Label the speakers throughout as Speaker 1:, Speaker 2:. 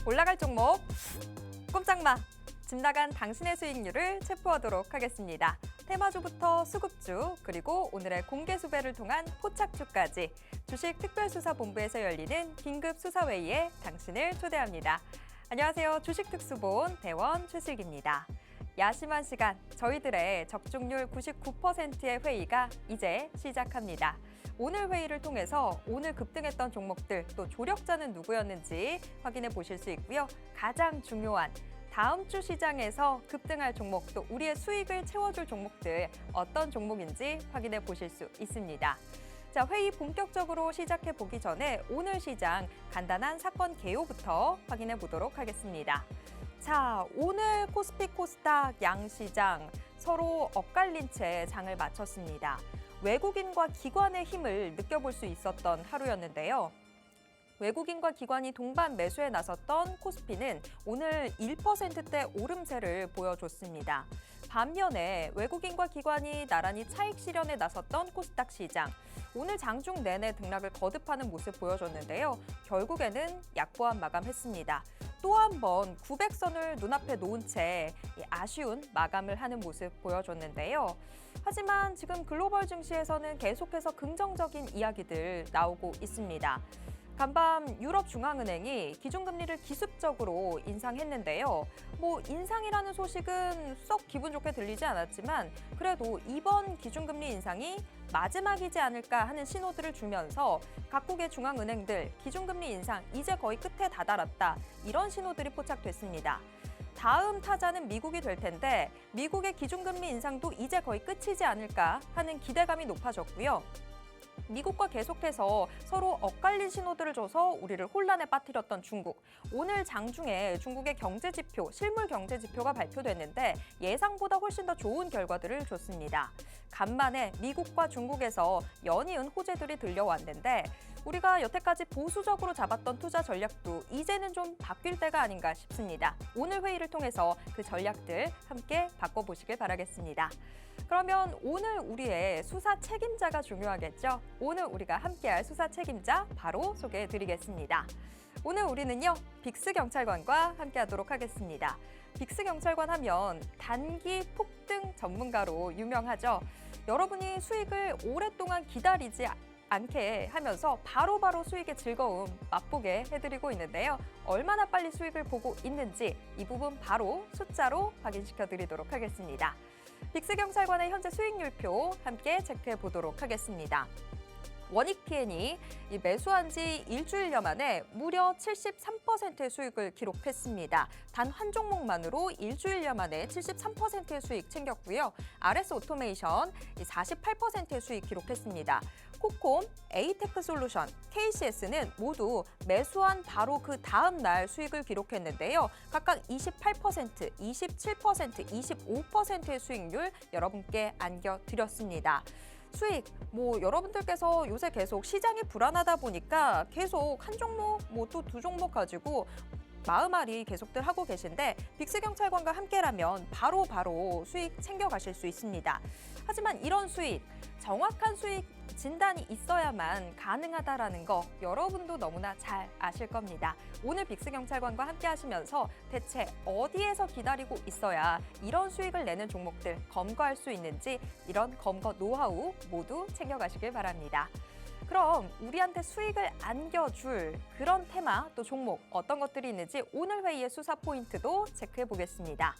Speaker 1: 올라갈 종목 꼼짝마. 집 나간 당신의 수익률을 체포하도록 하겠습니다. 테마주부터 수급주, 그리고 오늘의 공개 수배를 통한 포착주까지 주식 특별수사본부에서 열리는 긴급 수사회의에 당신을 초대합니다. 안녕하세요. 주식특수본 대원 최슬기입니다. 야심한 시간, 저희들의 적중률 99%의 회의가 이제 시작합니다. 오늘 회의를 통해서 오늘 급등했던 종목들, 또 조력자는 누구였는지 확인해 보실 수 있고요. 가장 중요한 다음 주 시장에서 급등할 종목, 또 우리의 수익을 채워줄 종목들 어떤 종목인지 확인해 보실 수 있습니다. 자, 회의 본격적으로 시작해 보기 전에 오늘 시장 간단한 사건 개요부터 확인해 보도록 하겠습니다. 자, 오늘 코스피 코스닥 양시장 서로 엇갈린 채 장을 마쳤습니다. 외국인과 기관의 힘을 느껴볼 수 있었던 하루였는데요. 외국인과 기관이 동반 매수에 나섰던 코스피는 오늘 1%대 오름세를 보여줬습니다. 반면에 외국인과 기관이 나란히 차익 실현에 나섰던 코스닥 시장. 오늘 장중 내내 등락을 거듭하는 모습 보여줬는데요. 결국에는 약보합 마감했습니다. 또 한 번 900선을 눈앞에 놓은 채 아쉬운 마감을 하는 모습 보여줬는데요. 하지만 지금 글로벌 증시에서는 계속해서 긍정적인 이야기들 나오고 있습니다. 간밤 유럽중앙은행이 기준금리를 기습적으로 인상했는데요. 인상이라는 소식은 썩 기분 좋게 들리지 않았지만 그래도 이번 기준금리 인상이 마지막이지 않을까 하는 신호들을 주면서 각국의 중앙은행들 기준금리 인상 이제 거의 끝에 다다랐다. 이런 신호들이 포착됐습니다. 다음 타자는 미국이 될 텐데 미국의 기준금리 인상도 이제 거의 끝이지 않을까 하는 기대감이 높아졌고요. 미국과 계속해서 서로 엇갈린 신호들을 줘서 우리를 혼란에 빠뜨렸던 중국. 오늘 장중에 중국의 경제지표, 실물 경제지표가 발표됐는데 예상보다 훨씬 더 좋은 결과들을 줬습니다. 간만에 미국과 중국에서 연이은 호재들이 들려왔는데 우리가 여태까지 보수적으로 잡았던 투자 전략도 이제는 좀 바뀔 때가 아닌가 싶습니다. 오늘 회의를 통해서 그 전략들 함께 바꿔보시길 바라겠습니다. 그러면 오늘 우리의 수사 책임자가 중요하겠죠? 오늘 우리가 함께할 수사 책임자 바로 소개해드리겠습니다. 오늘 우리는요, 빅스경찰관과 함께하도록 하겠습니다. 빅스경찰관 하면 단기 폭등 전문가로 유명하죠. 여러분이 수익을 오랫동안 기다리지 않게 하면서 바로바로 수익의 즐거움 맛보게 해드리고 있는데요. 얼마나 빨리 수익을 보고 있는지 이 부분 바로 숫자로 확인시켜 드리도록 하겠습니다. 빅스경찰관의 현재 수익률표 함께 체크해 보도록 하겠습니다. 원익PN이 매수한 지 일주일여 만에 무려 73%의 수익을 기록했습니다. 단 한 종목만으로 일주일여 만에 73%의 수익 챙겼고요. RS 오토메이션 48%의 수익 기록했습니다. 코콤, 에이테크솔루션, KCS는 모두 매수한 바로 그 다음 날 수익을 기록했는데요. 각각 28%, 27%, 25%의 수익률 여러분께 안겨드렸습니다. 수익, 여러분들께서 요새 계속 시장이 불안하다 보니까 계속 한 종목, 또 두 종목 가지고 마음앓이 계속들 하고 계신데 빅스경찰관과 함께라면 바로 수익 챙겨가실 수 있습니다. 하지만 이런 수익, 정확한 수익 진단이 있어야만 가능하다라는 거 여러분도 너무나 잘 아실 겁니다. 오늘 빅스경찰관과 함께 하시면서 대체 어디에서 기다리고 있어야 이런 수익을 내는 종목들 검거할 수 있는지 이런 검거 노하우 모두 챙겨가시길 바랍니다. 그럼 우리한테 수익을 안겨줄 그런 테마 또 종목 어떤 것들이 있는지 오늘 회의의 수사 포인트도 체크해 보겠습니다.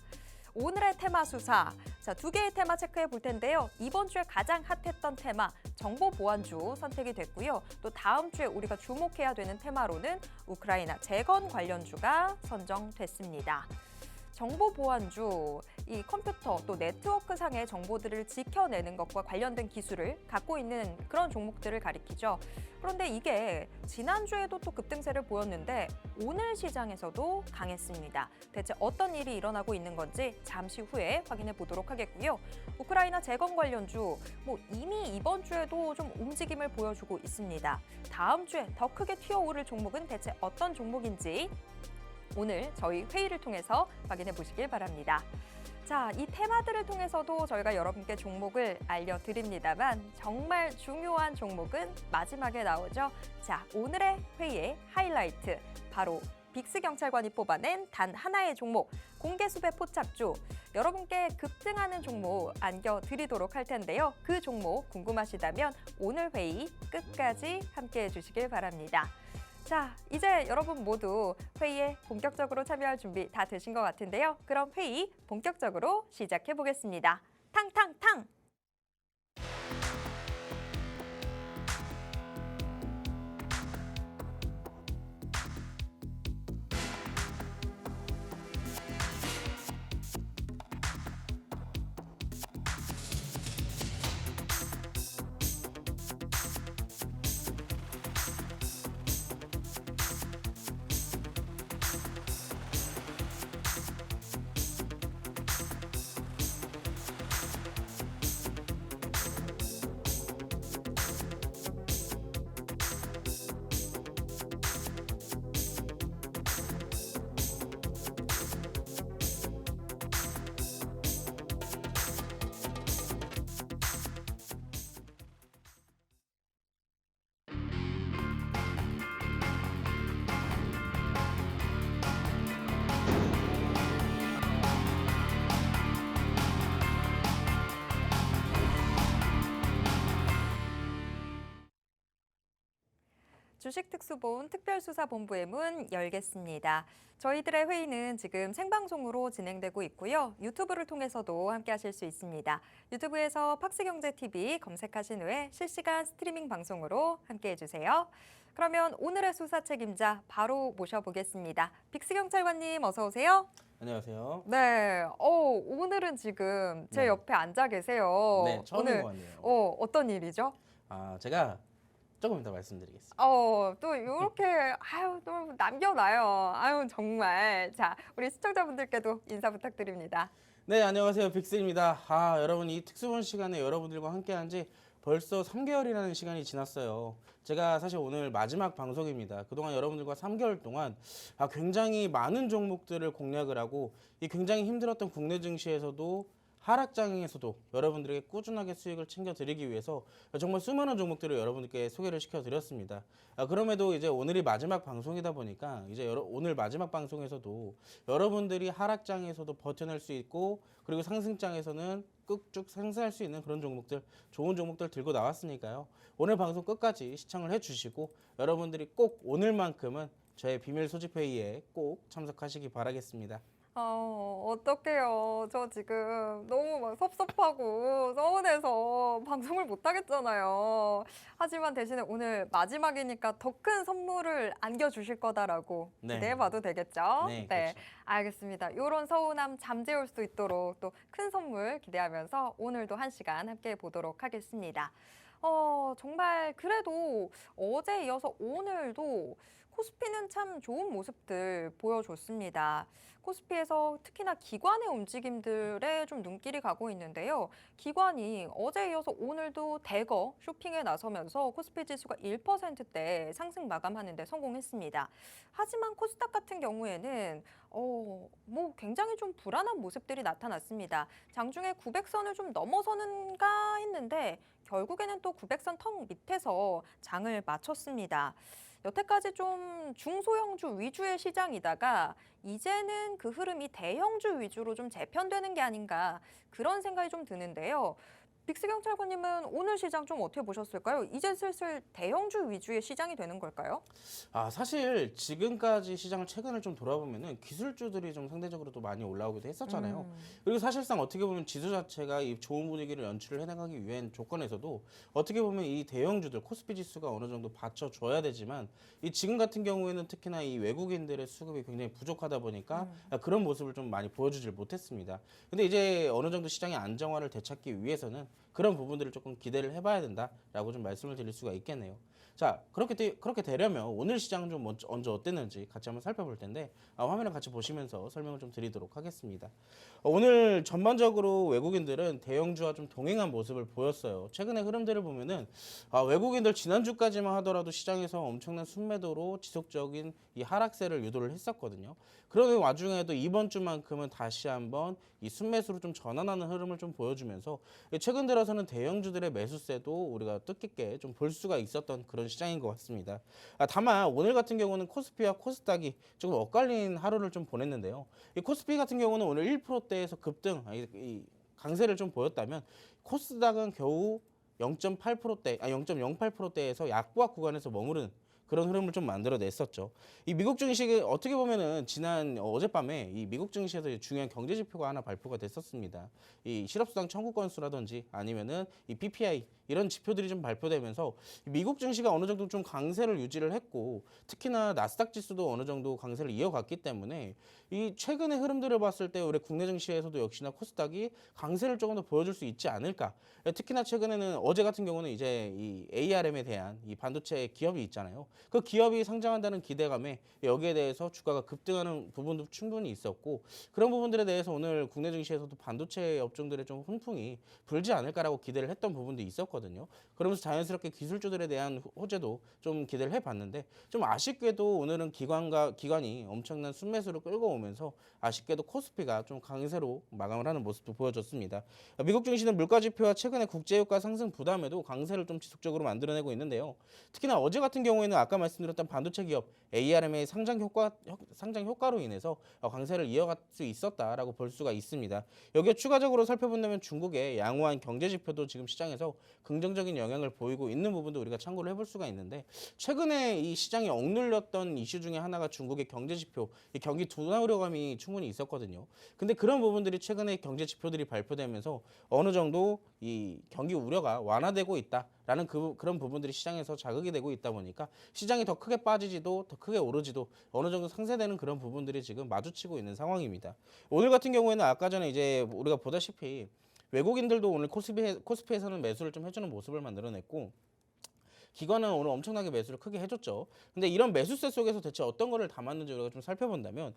Speaker 1: 오늘의 테마 수사, 자, 두 개의 테마 체크해 볼 텐데요. 이번 주에 가장 핫했던 테마, 정보 보안주 선택이 됐고요. 또 다음 주에 우리가 주목해야 되는 테마로는 우크라이나 재건 관련주가 선정됐습니다. 정보 보안주, 이 컴퓨터 또 네트워크 상의 정보들을 지켜내는 것과 관련된 기술을 갖고 있는 그런 종목들을 가리키죠. 그런데 이게 지난주에도 또 급등세를 보였는데 오늘 시장에서도 강했습니다. 대체 어떤 일이 일어나고 있는 건지 잠시 후에 확인해 보도록 하겠고요. 우크라이나 재건 관련주, 이미 이번 주에도 좀 움직임을 보여주고 있습니다. 다음 주에 더 크게 튀어오를 종목은 대체 어떤 종목인지 오늘 저희 회의를 통해서 확인해 보시길 바랍니다. 자, 이 테마들을 통해서도 저희가 여러분께 종목을 알려드립니다만 정말 중요한 종목은 마지막에 나오죠. 자, 오늘의 회의의 하이라이트 바로 빅스경찰관이 뽑아낸 단 하나의 종목, 공개수배 포착주. 여러분께 급등하는 종목 안겨드리도록 할 텐데요. 그 종목 궁금하시다면 오늘 회의 끝까지 함께해 주시길 바랍니다. 자, 이제 여러분 모두 회의에 본격적으로 참여할 준비 다 되신 것 같은데요. 그럼 회의 본격적으로 시작해 보겠습니다. 탕탕탕! 주식특수본 특별수사본부의 문 열겠습니다. 저희들의 회의는 지금 생방송으로 진행되고 있고요. 유튜브를 통해서도 함께 하실 수 있습니다. 유튜브에서 팍스경제TV 검색하신 후에 실시간 스트리밍 방송으로 함께 해주세요. 그러면 오늘의 수사 책임자 바로 모셔보겠습니다. 빅스경찰관님 어서 오세요.
Speaker 2: 안녕하세요.
Speaker 1: 네, 오늘은 지금 제
Speaker 2: 네.
Speaker 1: 옆에 앉아 계세요.
Speaker 2: 네, 처음인 것 같네요.
Speaker 1: 어떤 일이죠?
Speaker 2: 제가 조금 이따 말씀드리겠습니다.
Speaker 1: 또 이렇게 또 남겨놔요. 정말. 자, 우리 시청자분들께도 인사 부탁드립니다.
Speaker 2: 네, 안녕하세요. 빅스입니다. 여러분 이 특수본 시간에 여러분들과 함께한 지 벌써 3개월이라는 시간이 지났어요. 제가 사실 오늘 마지막 방송입니다. 그동안 여러분들과 3개월 동안 굉장히 많은 종목들을 공략을 하고 이 굉장히 힘들었던 국내 증시에서도 하락장에서도 여러분들에게 꾸준하게 수익을 챙겨드리기 위해서 정말 수많은 종목들을 여러분들께 소개를 시켜드렸습니다. 그럼에도 이제 오늘이 마지막 방송이다 보니까 이제 오늘 마지막 방송에서도 여러분들이 하락장에서도 버텨낼 수 있고 그리고 상승장에서는 꾹쭉 상승할 수 있는 그런 종목들, 좋은 종목들 들고 나왔으니까요. 오늘 방송 끝까지 시청을 해주시고 여러분들이 꼭 오늘만큼은 저의 비밀 소집 회의에 꼭 참석하시기 바라겠습니다.
Speaker 1: 어떡해요. 저 지금 너무 막 섭섭하고 서운해서 방송을 못 하겠잖아요. 하지만 대신에 오늘 마지막이니까 더 큰 선물을 안겨주실 거다라고
Speaker 2: 네.
Speaker 1: 기대해봐도 되겠죠?
Speaker 2: 네, 그렇죠.
Speaker 1: 알겠습니다. 이런 서운함 잠재울 수 있도록 또 큰 선물 기대하면서 오늘도 1시간 함께 보도록 하겠습니다. 정말 그래도 어제 이어서 오늘도 코스피는 참 좋은 모습들 보여줬습니다. 코스피에서 특히나 기관의 움직임들에 좀 눈길이 가고 있는데요. 기관이 어제 이어서 오늘도 대거 쇼핑에 나서면서 코스피 지수가 1%대 상승 마감하는 데 성공했습니다. 하지만 코스닥 같은 경우에는 굉장히 좀 불안한 모습들이 나타났습니다. 장중에 900선을 좀 넘어서는가 했는데 결국에는 또 900선 턱 밑에서 장을 마쳤습니다. 여태까지 좀 중소형주 위주의 시장이다가 이제는 그 흐름이 대형주 위주로 좀 재편되는 게 아닌가 그런 생각이 좀 드는데요. 빅스경찰관님은 오늘 시장 좀 어떻게 보셨을까요? 이제 슬슬 대형주 위주의 시장이 되는 걸까요?
Speaker 2: 사실 지금까지 시장을 최근을 좀 돌아보면은 기술주들이 좀 상대적으로 또 많이 올라오기도 했었잖아요. 그리고 사실상 어떻게 보면 지수 자체가 이 좋은 분위기를 연출을 해나가기 위한 조건에서도 어떻게 보면 이 대형주들 코스피 지수가 어느 정도 받쳐줘야 되지만 이 지금 같은 경우에는 특히나 이 외국인들의 수급이 굉장히 부족하다 보니까 그런 모습을 좀 많이 보여주질 못했습니다. 근데 이제 어느 정도 시장의 안정화를 되찾기 위해서는 그런 부분들을 조금 기대를 해봐야 된다라고 좀 말씀을 드릴 수가 있겠네요. 자, 그렇게 되려면 오늘 시장 좀 먼저 어땠는지 같이 한번 살펴볼 텐데 화면을 같이 보시면서 설명을 좀 드리도록 하겠습니다. 오늘 전반적으로 외국인들은 대형주와 좀 동행한 모습을 보였어요. 최근의 흐름들을 보면은 외국인들 지난주까지만 하더라도 시장에서 엄청난 순매도로 지속적인 이 하락세를 유도를 했었거든요. 그런 와중에도 이번 주만큼은 다시 한번 이 순매수로 좀 전환하는 흐름을 좀 보여주면서 최근 들어서는 대형주들의 매수세도 우리가 뜻깊게 좀 볼 수가 있었던 그런 그런 시장인 것 같습니다. 다만 오늘 같은 경우는 코스피와 코스닥이 조금 엇갈린 하루를 좀 보냈는데요. 이 코스피 같은 경우는 오늘 1%대에서 급등, 이 강세를 좀 보였다면 코스닥은 겨우 0.8%대, 0.08%대에서 약보합 구간에서 머무른 그런 흐름을 좀 만들어냈었죠. 이 미국 증시가 어떻게 보면은 지난 어젯밤에 이 미국 증시에서 중요한 경제 지표가 하나 발표가 됐었습니다. 이 실업수당 청구 건수라든지 아니면은 이 PPI 이런 지표들이 좀 발표되면서 미국 증시가 어느 정도 좀 강세를 유지를 했고 특히나 나스닥 지수도 어느 정도 강세를 이어갔기 때문에 이 최근의 흐름들을 봤을 때 우리 국내 증시에서도 역시나 코스닥이 강세를 조금 더 보여줄 수 있지 않을까. 특히나 최근에는 어제 같은 경우는 이제 이 ARM에 대한 이 반도체 기업이 있잖아요. 그 기업이 상장한다는 기대감에 여기에 대해서 주가가 급등하는 부분도 충분히 있었고 그런 부분들에 대해서 오늘 국내 증시에서도 반도체 업종들의 좀 훈풍이 불지 않을까라고 기대를 했던 부분도 있었거든요. 그러면서 자연스럽게 기술주들에 대한 호재도 좀 기대를 해봤는데 좀 아쉽게도 오늘은 기관이 엄청난 순매수를 끌고 오면서 아쉽게도 코스피가 좀 강세로 마감을 하는 모습도 보여졌습니다. 미국 증시는 물가지표와 최근의 국제유가 상승 부담에도 강세를 좀 지속적으로 만들어내고 있는데요. 특히나 어제 같은 경우에는 아까 말씀드렸던 반도체 기업 ARM의 상장 효과로 인해서 강세를 이어갈 수 있었다라고 볼 수가 있습니다. 여기에 추가적으로 살펴본다면 중국의 양호한 경제 지표도 지금 시장에서 긍정적인 영향을 보이고 있는 부분도 우리가 참고를 해볼 수가 있는데 최근에 이 시장이 억눌렸던 이슈 중에 하나가 중국의 경제 지표, 이 경기 둔화 우려감이 충분히 있었거든요. 근데 그런 부분들이 최근에 경제 지표들이 발표되면서 어느 정도 이 경기 우려가 완화되고 있다라는 그런 부분들이 시장에서 자극이 되고 있다 보니까 시장이 더 크게 빠지지도 더 크게 오르지도 어느 정도 상쇄되는 그런 부분들이 지금 마주치고 있는 상황입니다. 오늘 같은 경우에는 아까 전에 이제 우리가 보다시피 외국인들도 오늘 코스피에서는 매수를 좀 해주는 모습을 만들어냈고 기관은 오늘 엄청나게 매수를 크게 해줬죠. 근데 이런 매수세 속에서 대체 어떤 거를 담았는지 우리가 좀 살펴본다면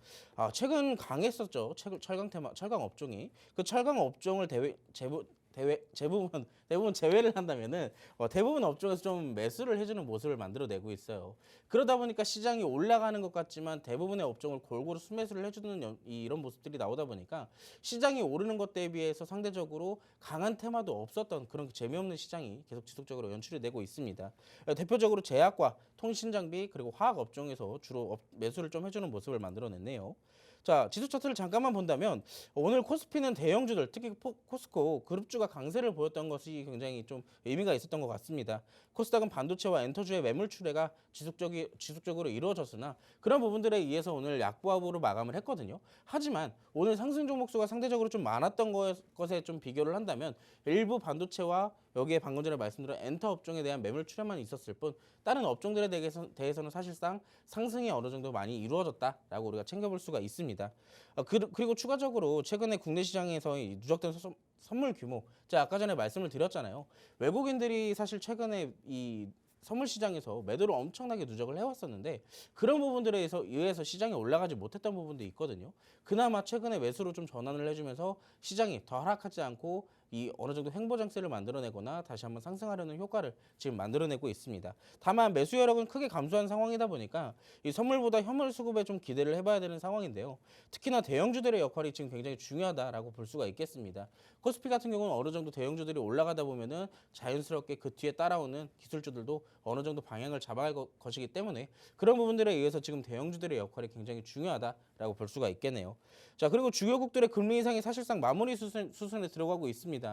Speaker 2: 최근 강했었죠. 철강 업종이 그 철강 업종을 대부분 제외를 한다면은 대부분 업종에서 좀 매수를 해주는 모습을 만들어내고 있어요. 그러다 보니까 시장이 올라가는 것 같지만 대부분의 업종을 골고루 순매수를 해주는 이런 모습들이 나오다 보니까 시장이 오르는 것 대비해서 상대적으로 강한 테마도 없었던 그런 재미없는 시장이 계속 지속적으로 연출이 되고 있습니다. 대표적으로 제약과 통신장비 그리고 화학 업종에서 주로 매수를 좀 해주는 모습을 만들어냈네요. 자, 지수 차트를 잠깐만 본다면 오늘 코스피는 대형주들, 특히 코스코 그룹주가 강세를 보였던 것이 굉장히 좀 의미가 있었던 것 같습니다. 코스닥은 반도체와 엔터주의 매물 출회가 지속적으로 이루어졌으나 그런 부분들에 의해서 오늘 약보합으로 마감을 했거든요. 하지만 오늘 상승 종목 수가 상대적으로 좀 많았던 것에 좀 비교를 한다면 일부 반도체와 여기에 방금 전에 말씀드린 엔터 업종에 대한 매물 출현만 있었을 뿐 다른 업종들에 대해서는 사실상 상승이 어느 정도 많이 이루어졌다라고 우리가 챙겨볼 수가 있습니다. 그리고 추가적으로 최근에 국내 시장에서 누적된 선물 규모, 제가 아까 전에 말씀을 드렸잖아요. 외국인들이 사실 최근에 이 선물 시장에서 매도를 엄청나게 누적을 해왔었는데 그런 부분들에 의해서 시장이 올라가지 못했던 부분도 있거든요. 그나마 최근에 매수로 좀 전환을 해주면서 시장이 더 하락하지 않고 이 어느 정도 횡보 장세를 만들어내거나 다시 한번 상승하려는 효과를 지금 만들어내고 있습니다. 다만 매수 여력은 크게 감소한 상황이다 보니까 이 선물보다 현물 수급에 좀 기대를 해봐야 되는 상황인데요. 특히나 대형주들의 역할이 지금 굉장히 중요하다라고 볼 수가 있겠습니다. 코스피 같은 경우는 어느 정도 대형주들이 올라가다 보면은 자연스럽게 그 뒤에 따라오는 기술주들도 어느 정도 방향을 잡아야 할 것이기 때문에 그런 부분들에 의해서 지금 대형주들의 역할이 굉장히 중요하다라고 볼 수가 있겠네요. 자, 그리고 주요국들의 금리 인상이 사실상 마무리 수순에 들어가고 있습니다.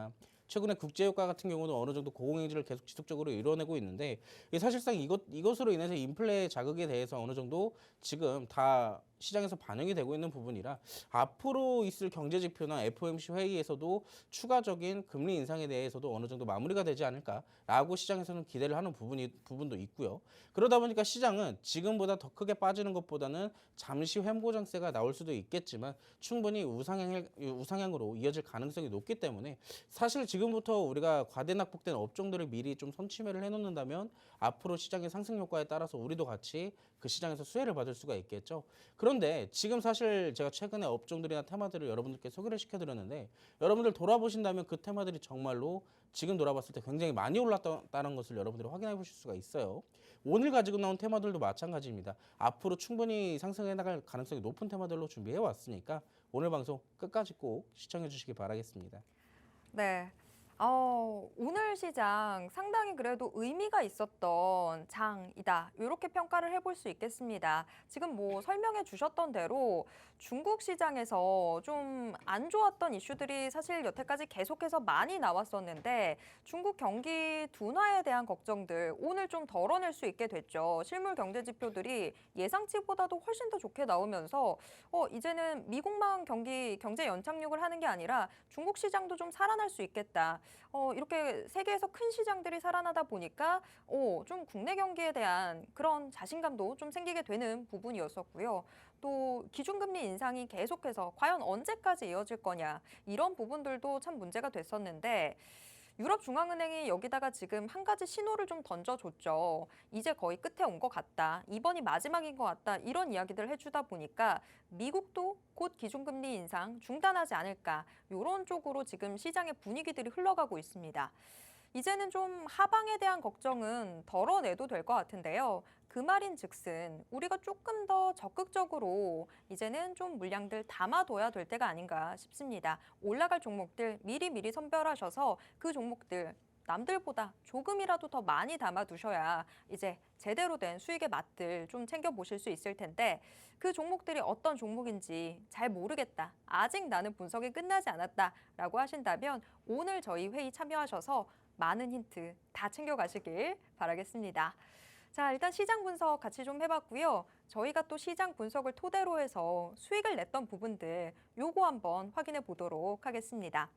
Speaker 2: 최근에 국제유가 같은 경우는 어느 정도 고공행진을 계속 지속적으로 이뤄내고 있는데 사실상 이것으로 인해서 인플레 자극에 대해서 어느 정도 지금 다 시장에서 반영이 되고 있는 부분이라 앞으로 있을 경제지표나 FOMC 회의에서도 추가적인 금리 인상에 대해서도 어느 정도 마무리가 되지 않을까라고 시장에서는 기대를 하는 부분도 있고요. 그러다 보니까 시장은 지금보다 더 크게 빠지는 것보다는 잠시 횡보 장세가 나올 수도 있겠지만 충분히 우상향으로 이어질 가능성이 높기 때문에 사실 지금부터 우리가 과대낙폭된 업종들을 미리 좀 선취매를 해놓는다면 앞으로 시장의 상승 효과에 따라서 우리도 같이 그 시장에서 수혜를 받을 수가 있겠죠. 그런데 지금 사실 제가 최근에 업종들이나 테마들을 여러분들께 소개를 시켜드렸는데 여러분들 돌아보신다면 그 테마들이 정말로 지금 돌아봤을 때 굉장히 많이 올랐다는 것을 여러분들이 확인해 보실 수가 있어요. 오늘 가지고 나온 테마들도 마찬가지입니다. 앞으로 충분히 상승해 나갈 가능성이 높은 테마들로 준비해 왔으니까 오늘 방송 끝까지 꼭 시청해 주시기 바라겠습니다.
Speaker 1: 네. 오늘 시장 상당히 그래도 의미가 있었던 장이다. 이렇게 평가를 해볼 수 있겠습니다. 지금 뭐 설명해 주셨던 대로 중국 시장에서 좀 안 좋았던 이슈들이 사실 여태까지 계속해서 많이 나왔었는데 중국 경기 둔화에 대한 걱정들 오늘 좀 덜어낼 수 있게 됐죠. 실물 경제 지표들이 예상치보다도 훨씬 더 좋게 나오면서 이제는 미국만 경제 연착륙을 하는 게 아니라 중국 시장도 좀 살아날 수 있겠다. 이렇게 세계에서 큰 시장들이 살아나다 보니까 좀 국내 경기에 대한 그런 자신감도 좀 생기게 되는 부분이었었고요. 또 기준금리 인상이 계속해서 과연 언제까지 이어질 거냐 이런 부분들도 참 문제가 됐었는데 유럽중앙은행이 여기다가 지금 한 가지 신호를 좀 던져줬죠. 이제 거의 끝에 온 것 같다. 이번이 마지막인 것 같다. 이런 이야기들을 해주다 보니까 미국도 곧 기준금리 인상 중단하지 않을까. 이런 쪽으로 지금 시장의 분위기들이 흘러가고 있습니다. 이제는 좀 하방에 대한 걱정은 덜어내도 될 것 같은데요. 그 말인 즉슨 우리가 조금 더 적극적으로 이제는 좀 물량들 담아둬야 될 때가 아닌가 싶습니다. 올라갈 종목들 미리미리 선별하셔서 그 종목들 남들보다 조금이라도 더 많이 담아두셔야 이제 제대로 된 수익의 맛들 좀 챙겨보실 수 있을 텐데 그 종목들이 어떤 종목인지 잘 모르겠다. 아직 나는 분석이 끝나지 않았다라고 하신다면 오늘 저희 회의 참여하셔서 많은 힌트 다 챙겨가시길 바라겠습니다. 자, 일단 시장 분석 같이 좀 해봤고요. 저희가 또 시장 분석을 토대로 해서 수익을 냈던 부분들 요거 한번 확인해 보도록 하겠습니다.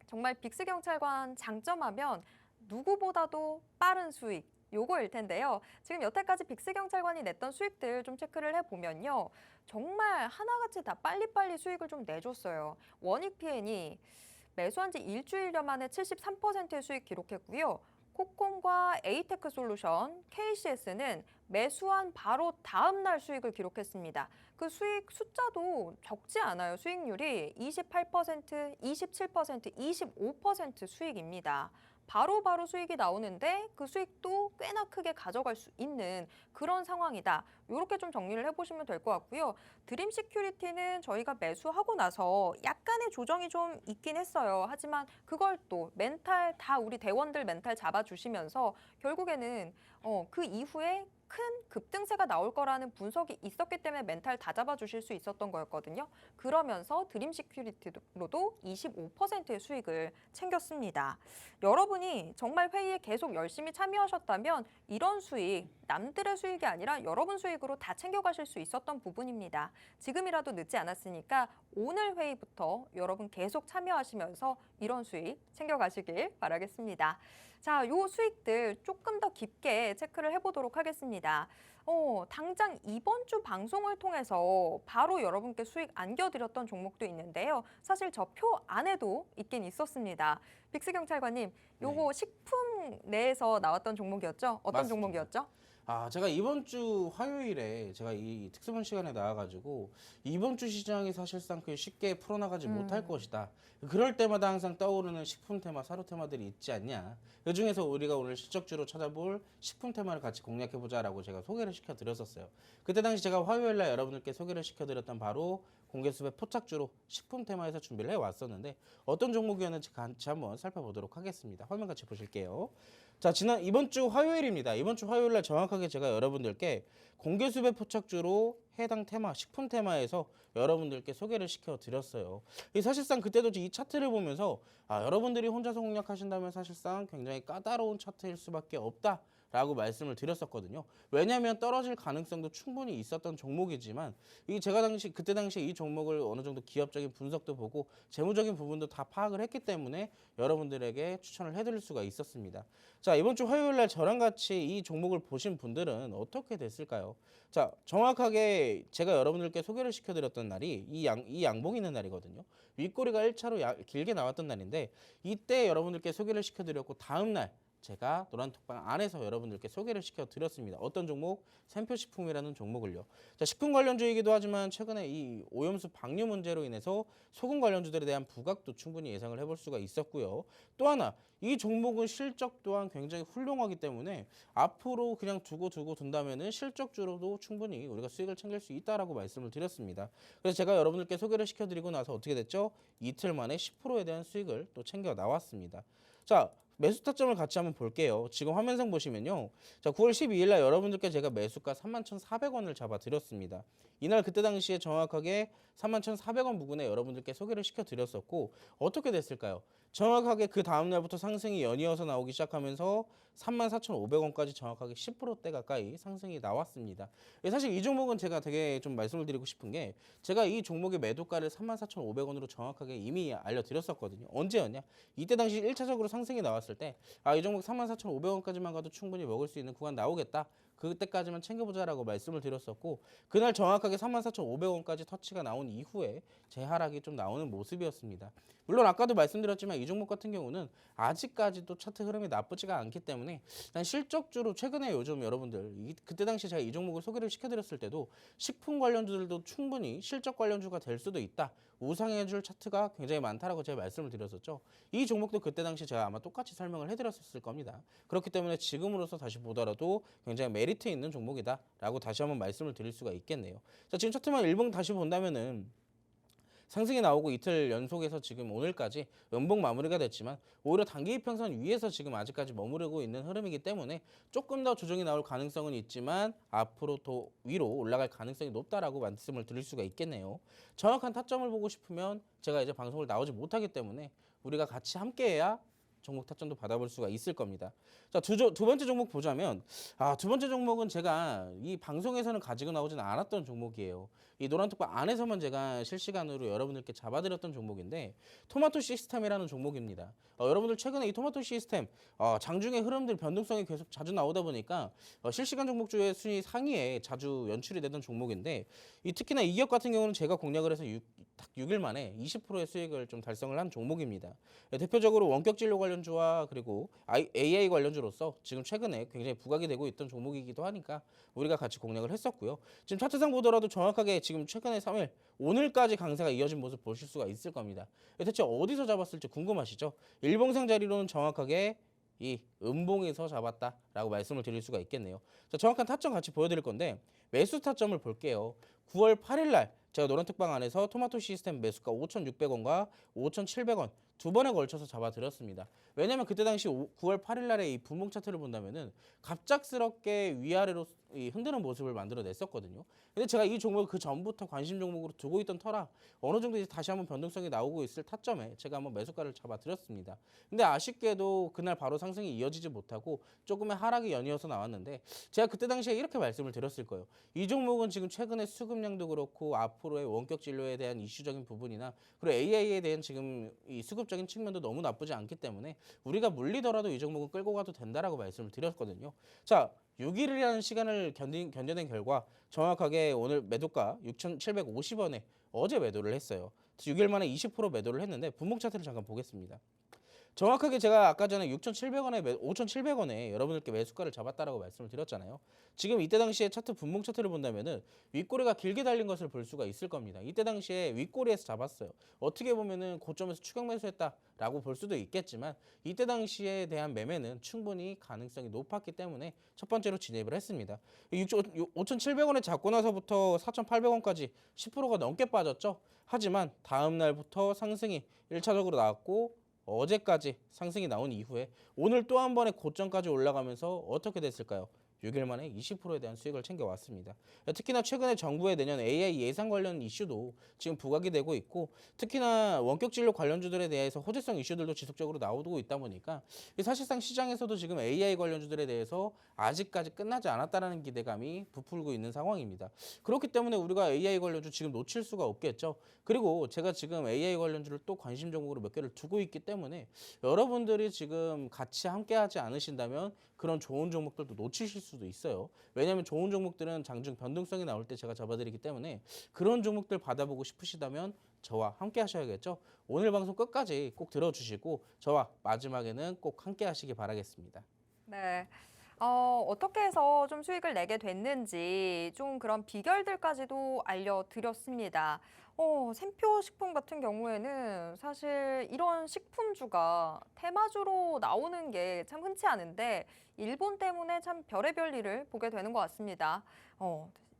Speaker 1: 정말 빅스경찰관 장점하면 누구보다도 빠른 수익 요거일 텐데요. 지금 여태까지 빅스경찰관이 냈던 수익들 좀 체크를 해보면요. 정말 하나같이 다 빨리빨리 수익을 좀 내줬어요. 원익PN이 매수한 지 일주일여 만에 73%의 수익 기록했고요. 코콤과 에이테크솔루션, KCS는 매수한 바로 다음 날 수익을 기록했습니다. 그 수익 숫자도 적지 않아요. 수익률이 28%, 27%, 25% 수익입니다. 바로바로 수익이 나오는데 그 수익도 꽤나 크게 가져갈 수 있는 그런 상황이다. 이렇게 좀 정리를 해보시면 될 것 같고요. 드림 시큐리티는 저희가 매수하고 나서 약간의 조정이 좀 있긴 했어요. 하지만 그걸 또 멘탈 다 우리 대원들 멘탈 잡아주시면서 결국에는 그 이후에 큰 급등세가 나올 거라는 분석이 있었기 때문에 멘탈 다 잡아주실 수 있었던 거였거든요. 그러면서 드림 시큐리티로도 25%의 수익을 챙겼습니다. 여러분이 정말 회의에 계속 열심히 참여하셨다면 이런 수익, 남들의 수익이 아니라 여러분 수익으로 다 챙겨가실 수 있었던 부분입니다. 지금이라도 늦지 않았으니까 오늘 회의부터 여러분 계속 참여하시면서 이런 수익 챙겨가시길 바라겠습니다. 자, 요 수익들 조금 더 깊게 체크를 해보도록 하겠습니다. 당장 이번 주 방송을 통해서 바로 여러분께 수익 안겨드렸던 종목도 있는데요. 사실 저 표 안에도 있긴 있었습니다. 빅스경찰관님, 요거 식품 내에서 나왔던 종목이었죠? 어떤
Speaker 2: 맞습니다.
Speaker 1: 종목이었죠?
Speaker 2: 제가 이번 주 화요일에 제가 이 특수본 시간에 나와가지고 이번 주 시장이 사실상 그 쉽게 풀어나가지 못할 것이다. 그럴 때마다 항상 떠오르는 식품 테마, 사료 테마들이 있지 않냐. 그 중에서 우리가 오늘 실적주로 찾아볼 식품 테마를 같이 공략해보자라고 제가 소개를 시켜드렸었어요. 그때 당시 제가 화요일날 여러분들께 소개를 시켜드렸던 바로 공개수배 포착주로 식품 테마에서 준비를 해왔었는데 어떤 종목이었는지 같이 한번 살펴보도록 하겠습니다. 화면 같이 보실게요. 자, 이번 주 화요일입니다. 이번 주 화요일 날 정확하게 제가 여러분들께 공개수배 포착주로 해당 테마, 식품 테마에서 여러분들께 소개를 시켜드렸어요. 사실상 그때도 이 차트를 보면서 여러분들이 혼자서 공략하신다면 사실상 굉장히 까다로운 차트일 수밖에 없다. 라고 말씀을 드렸었거든요. 왜냐하면 떨어질 가능성도 충분히 있었던 종목이지만 제가 그때 당시에 이 종목을 어느 정도 기업적인 분석도 보고 재무적인 부분도 다 파악을 했기 때문에 여러분들에게 추천을 해드릴 수가 있었습니다. 자, 이번 주 화요일 날 저랑 같이 이 종목을 보신 분들은 어떻게 됐을까요? 자, 정확하게 제가 여러분들께 소개를 시켜드렸던 날이 이 양봉이 있는 날이거든요. 윗꼬리가 1차로 길게 나왔던 날인데 이때 여러분들께 소개를 시켜드렸고 다음 날 제가 노란톡방 안에서 여러분들께 소개를 시켜드렸습니다. 어떤 종목? 샘표식품이라는 종목을요. 자, 식품 관련주이기도 하지만 최근에 이 오염수 방류 문제로 인해서 소금 관련주들에 대한 부각도 충분히 예상을 해볼 수가 있었고요. 또 하나, 이 종목은 실적 또한 굉장히 훌륭하기 때문에 앞으로 그냥 둔다면은 실적주로도 충분히 우리가 수익을 챙길 수 있다라고 말씀을 드렸습니다. 그래서 제가 여러분들께 소개를 시켜드리고 나서 어떻게 됐죠? 이틀 만에 10%에 대한 수익을 또 챙겨 나왔습니다. 자, 매수 타점을 같이 한번 볼게요. 지금 화면상 보시면요. 자, 9월 12일 날 여러분들께 제가 매수가 31,400원을 잡아 드렸습니다. 이날 그때 당시에 정확하게 31,400원 부근에 여러분들께 소개를 시켜 드렸었고 어떻게 됐을까요? 정확하게 그 다음 날부터 상승이 연이어서 나오기 시작하면서 34,500원까지 정확하게 10%대 가까이 상승이 나왔습니다. 사실 이 종목은 제가 되게 좀 말씀을 드리고 싶은 게 제가 이 종목의 매도가를 34,500원으로 정확하게 이미 알려드렸었거든요. 언제였냐? 이때 당시 1차적으로 상승이 나왔을 때 이 종목 34,500원까지만 가도 충분히 먹을 수 있는 구간 나오겠다. 그때까지만 챙겨보자라고 말씀을 드렸었고 그날 정확하게 34,500원까지 터치가 나온 이후에 재하락이 좀 나오는 모습이었습니다. 물론 아까도 말씀드렸지만 이 종목 같은 경우는 아직까지도 차트 흐름이 나쁘지가 않기 때문에 일단 실적주로 최근에 요즘 여러분들 그때 당시 제가 이 종목을 소개를 시켜드렸을 때도 식품 관련주들도 충분히 실적 관련주가 될 수도 있다. 우상해줄 차트가 굉장히 많다라고 제가 말씀을 드렸었죠. 이 종목도 그때 당시 제가 아마 똑같이 설명을 해드렸었을 겁니다. 그렇기 때문에 지금으로서 다시 보더라도 굉장히 메리트 있는 종목이다라고 다시 한번 말씀을 드릴 수가 있겠네요. 자, 지금 차트만 일봉 다시 본다면은 상승이 나오고 이틀 연속해서 지금 오늘까지 연봉 마무리가 됐지만 오히려 단기 이평선 위에서 지금 아직까지 머무르고 있는 흐름이기 때문에 조금 더 조정이 나올 가능성은 있지만 앞으로 더 위로 올라갈 가능성이 높다라고 말씀을 드릴 수가 있겠네요. 정확한 타점을 보고 싶으면 제가 이제 방송을 나오지 못하기 때문에 우리가 같이 함께해야 종목 타점도 받아볼 수가 있을 겁니다. 자, 두 번째 종목 보자면 두 번째 종목은 제가 이 방송에서는 가지고 나오지는 않았던 종목이에요. 이 노란톡방 안에서만 제가 실시간으로 여러분들께 잡아드렸던 종목인데 토마토 시스템이라는 종목입니다. 여러분들 최근에 이 토마토 시스템 장중의 흐름들 변동성이 계속 자주 나오다 보니까 실시간 종목주의 순위 상위에 자주 연출이 되던 종목인데 특히나 이 기업 같은 경우는 제가 공략을 해서 딱 6일 만에 20%의 수익을 좀 달성을 한 종목입니다. 대표적으로 원격 진료 관련주와 그리고 AI 관련주로서 지금 최근에 굉장히 부각이 되고 있던 종목이기도 하니까 우리가 같이 공략을 했었고요. 지금 차트상 보더라도 정확하게 지금 최근에 3일 오늘까지 강세가 이어진 모습 보실 수가 있을 겁니다. 대체 어디서 잡았을지 궁금하시죠? 일봉상 자리로는 정확하게 이 음봉에서 잡았다라고 말씀을 드릴 수가 있겠네요. 자, 정확한 타점 같이 보여드릴 건데 매수 타점을 볼게요. 9월 8일 날 제가 노란특방 안에서 토마토 시스템 매수가 5,600원과 5,700원 두 번에 걸쳐서 잡아드렸습니다. 왜냐면 그때 당시 9월 8일 날에 이 분봉 차트를 본다면은 갑작스럽게 위아래로 흔드는 모습을 만들어냈었거든요. 근데 제가 이 종목을 그 전부터 관심 종목으로 두고 있던 터라 어느 정도 이제 다시 한번 변동성이 나오고 있을 타점에 제가 한번 매수가를 잡아드렸습니다. 근데 아쉽게도 그날 바로 상승이 이어지지 못하고 조금의 하락이 연이어서 나왔는데 제가 그때 당시에 이렇게 말씀을 드렸을 거예요. 이 종목은 지금 최근에 수급량도 그렇고 앞으로의 원격 진료에 대한 이슈적인 부분이나 그리고 AI에 대한 지금 이 수급적인 측면도 너무 나쁘지 않기 때문에 우리가 물리더라도 이 종목은 끌고 가도 된다라고 말씀을 드렸거든요. 자, 6일이라는 시간을 견뎌낸 결과 정확하게 오늘 매도가 6,750원에 어제 매도를 했어요. 6일 만에 20% 매도를 했는데 분목 차트를 잠깐 보겠습니다. 정확하게 제가 아까 전에 6,700원에 5,700원에 여러분들께 매수가를 잡았다라고 말씀을 드렸잖아요. 지금 이때 당시에 차트 분봉 차트를 본다면은 윗꼬리가 길게 달린 것을 볼 수가 있을 겁니다. 이때 당시에 윗꼬리에서 잡았어요. 어떻게 보면은 고점에서 추격 매수했다라고 볼 수도 있겠지만 이때 당시에 대한 매매는 충분히 가능성이 높았기 때문에 첫 번째로 진입을 했습니다. 5,700원에 잡고 나서부터 4,800원까지 10%가 넘게 빠졌죠. 하지만 다음 날부터 상승이 1차적으로 나왔고 어제까지 상승이 나온 이후에 오늘 또 한 번의 고점까지 올라가면서 어떻게 됐을까요? 6일 만에 20%에 대한 수익을 챙겨왔습니다. 특히나 최근에 정부의 내년 AI 예산 관련 이슈도 지금 부각이 되고 있고 특히나 원격 진료 관련주들에 대해서 호재성 이슈들도 지속적으로 나오고 있다 보니까 사실상 시장에서도 지금 AI 관련주들에 대해서 아직까지 끝나지 않았다는 기대감이 부풀고 있는 상황입니다. 그렇기 때문에 우리가 AI 관련주 지금 놓칠 수가 없겠죠. 그리고 제가 지금 AI 관련주를 또 관심 종목으로 몇 개를 두고 있기 때문에 여러분들이 지금 같이 함께하지 않으신다면 그런 좋은 종목들도 놓치실 수도 있어요. 왜냐하면 좋은 종목들은 장중 변동성이 나올 때 제가 잡아드리기 때문에 그런 종목들 받아보고 싶으시다면 저와 함께 하셔야겠죠. 오늘 방송 끝까지 꼭 들어주시고 저와 마지막에는 꼭 함께 하시기 바라겠습니다.
Speaker 1: 네. 어떻게 해서 좀 수익을 내게 됐는지 좀 그런 비결들까지도 알려드렸습니다. 샘표 식품 같은 경우에는 사실 이런 식품주가 테마주로 나오는 게 참 흔치 않은데 일본 때문에 참 별의별 일을 보게 되는 것 같습니다.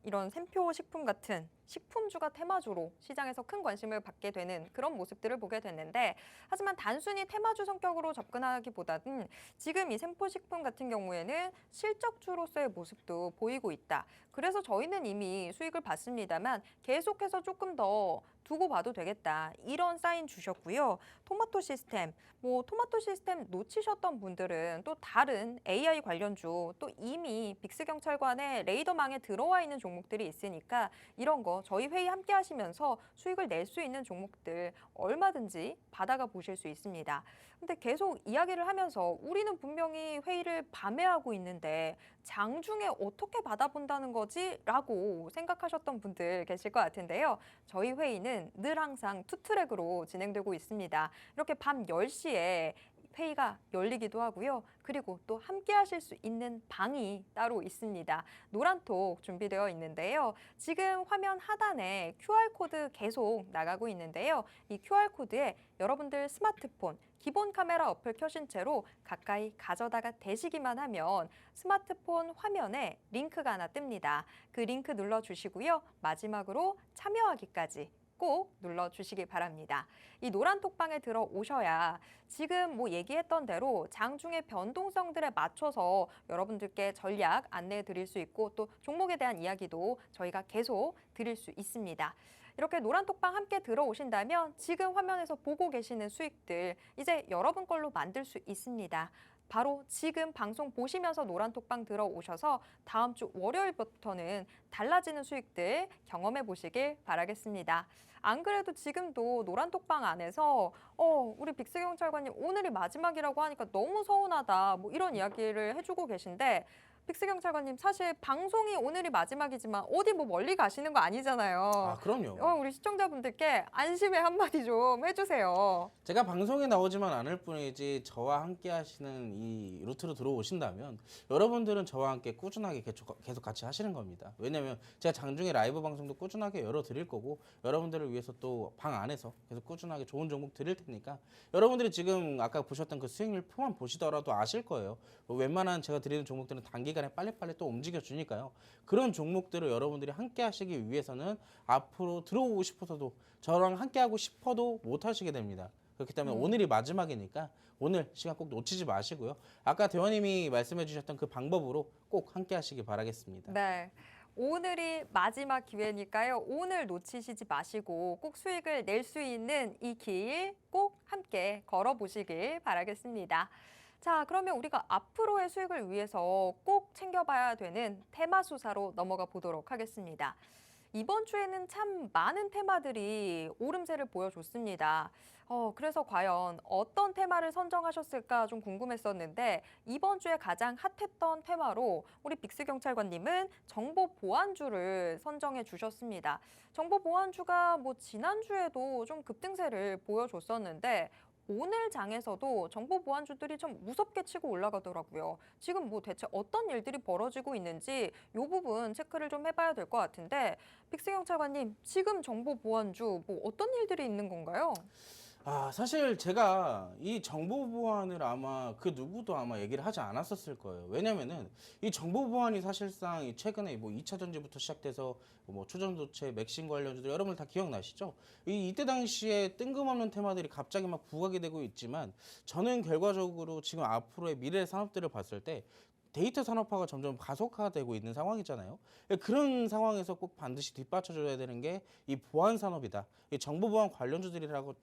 Speaker 1: 이런 샘표 식품 같은 식품주가 테마주로 시장에서 큰 관심을 받게 되는 그런 모습들을 보게 됐는데, 하지만 단순히 테마주 성격으로 접근하기보다는 지금 이 샘표식품 같은 경우에는 실적주로서의 모습도 보이고 있다. 그래서 저희는 이미 수익을 봤습니다만 계속해서 조금 더 두고 봐도 되겠다. 이런 사인 주셨고요. 토마토 시스템, 토마토 시스템 놓치셨던 분들은 또 다른 AI 관련주, 또 이미 빅스경찰관의 레이더망에 들어와 있는 종목들이 있으니까 이런 거 저희 회의 함께 하시면서 수익을 낼 수 있는 종목들 얼마든지 받아가 보실 수 있습니다. 근데 계속 이야기를 하면서 우리는 분명히 회의를 밤에 하고 있는데 장중에 어떻게 받아본다는 거지? 라고 생각하셨던 분들 계실 것 같은데요. 저희 회의는 늘 항상 투트랙으로 진행되고 있습니다. 이렇게 밤 10시에 회의가 열리기도 하고요. 그리고 또 함께 하실 수 있는 방이 따로 있습니다. 노란톡 준비되어 있는데요. 지금 화면 하단에 QR코드 계속 나가고 있는데요. 이 QR코드에 여러분들 스마트폰, 기본 카메라 어플 켜신 채로 가까이 가져다가 대시기만 하면 스마트폰 화면에 링크가 하나 뜹니다. 그 링크 눌러주시고요. 마지막으로 참여하기까지 꼭 눌러주시기 바랍니다. 이 노란 톡방에 들어오셔야 지금 얘기했던 대로 장중의 변동성들에 맞춰서 여러분들께 전략 안내해 드릴 수 있고 또 종목에 대한 이야기도 저희가 계속 드릴 수 있습니다. 이렇게 노란 톡방 함께 들어오신다면 지금 화면에서 보고 계시는 수익들 이제 여러분 걸로 만들 수 있습니다. 바로 지금 방송 보시면서 노란톡방 들어오셔서 다음 주 월요일부터는 달라지는 수익들 경험해 보시길 바라겠습니다. 안 그래도 지금도 노란톡방 안에서 우리 빅스경찰관님 오늘이 마지막이라고 하니까 너무 서운하다 이런 이야기를 해주고 계신데, 빅스경찰관님 사실 방송이 오늘이 마지막이지만 어디 멀리 가시는 거 아니잖아요.
Speaker 2: 아, 그럼요.
Speaker 1: 우리 시청자분들께 안심의 한마디 좀 해주세요.
Speaker 2: 제가 방송에 나오지만 않을 뿐이지 저와 함께 하시는 이 루트로 들어오신다면 여러분들은 저와 함께 꾸준하게 계속 같이 하시는 겁니다. 왜냐면 제가 장중에 라이브 방송도 꾸준하게 열어드릴 거고 여러분들을 위해서 또 방 안에서 계속 꾸준하게 좋은 종목 드릴 테니까 여러분들이 지금 아까 보셨던 그 수익률 표만 보시더라도 아실 거예요. 웬만한 제가 드리는 종목들은 단기간에 빨리빨리 또 움직여 주니까요. 그런 종목들을 여러분들이 함께 하시기 위해서는 앞으로 들어오고 싶어서도 저랑 함께 하고 싶어도 못 하시게 됩니다. 그렇기 때문에 오늘이 마지막이니까 오늘 시간 꼭 놓치지 마시고요. 아까 대원님이 말씀해 주셨던 그 방법으로 꼭 함께 하시기 바라겠습니다.
Speaker 1: 네. 오늘이 마지막 기회니까요. 오늘 놓치시지 마시고 꼭 수익을 낼 수 있는 이 길 꼭 함께 걸어보시길 바라겠습니다. 자, 그러면 우리가 앞으로의 수익을 위해서 꼭 챙겨봐야 되는 테마 수사로 넘어가 보도록 하겠습니다. 이번 주에는 참 많은 테마들이 오름세를 보여줬습니다. 그래서 과연 어떤 테마를 선정하셨을까 좀 궁금했었는데 이번 주에 가장 핫했던 테마로 우리 빅스경찰관님은 정보보안주를 선정해 주셨습니다. 정보보안주가 지난주에도 좀 급등세를 보여줬었는데 오늘 장에서도 정보보안주들이 좀 무섭게 치고 올라가더라고요. 지금 대체 어떤 일들이 벌어지고 있는지 이 부분 체크를 좀 해봐야 될 것 같은데, 빅스경찰관님 지금 정보보안주 어떤 일들이 있는 건가요?
Speaker 2: 사실 제가 이 정보 보안을 아마 그 누구도 아마 얘기를 하지 않았었을 거예요. 왜냐면은 이 정보 보안이 사실상 이 최근에 2차 전지부터 시작돼서 초전도체, 맥신 관련주들 여러분 다 기억나시죠? 이때 당시에 뜬금없는 테마들이 갑자기 막 부각이 되고 있지만 저는 결과적으로 지금 앞으로의 미래 산업들을 봤을 때 데이터 산업화가 점점 가속화되고 있는 상황이잖아요. 그런 상황에서 꼭 반드시 뒷받쳐줘야 되는 게 이 보안 산업이다. 이 정보 보안 관련주들이라고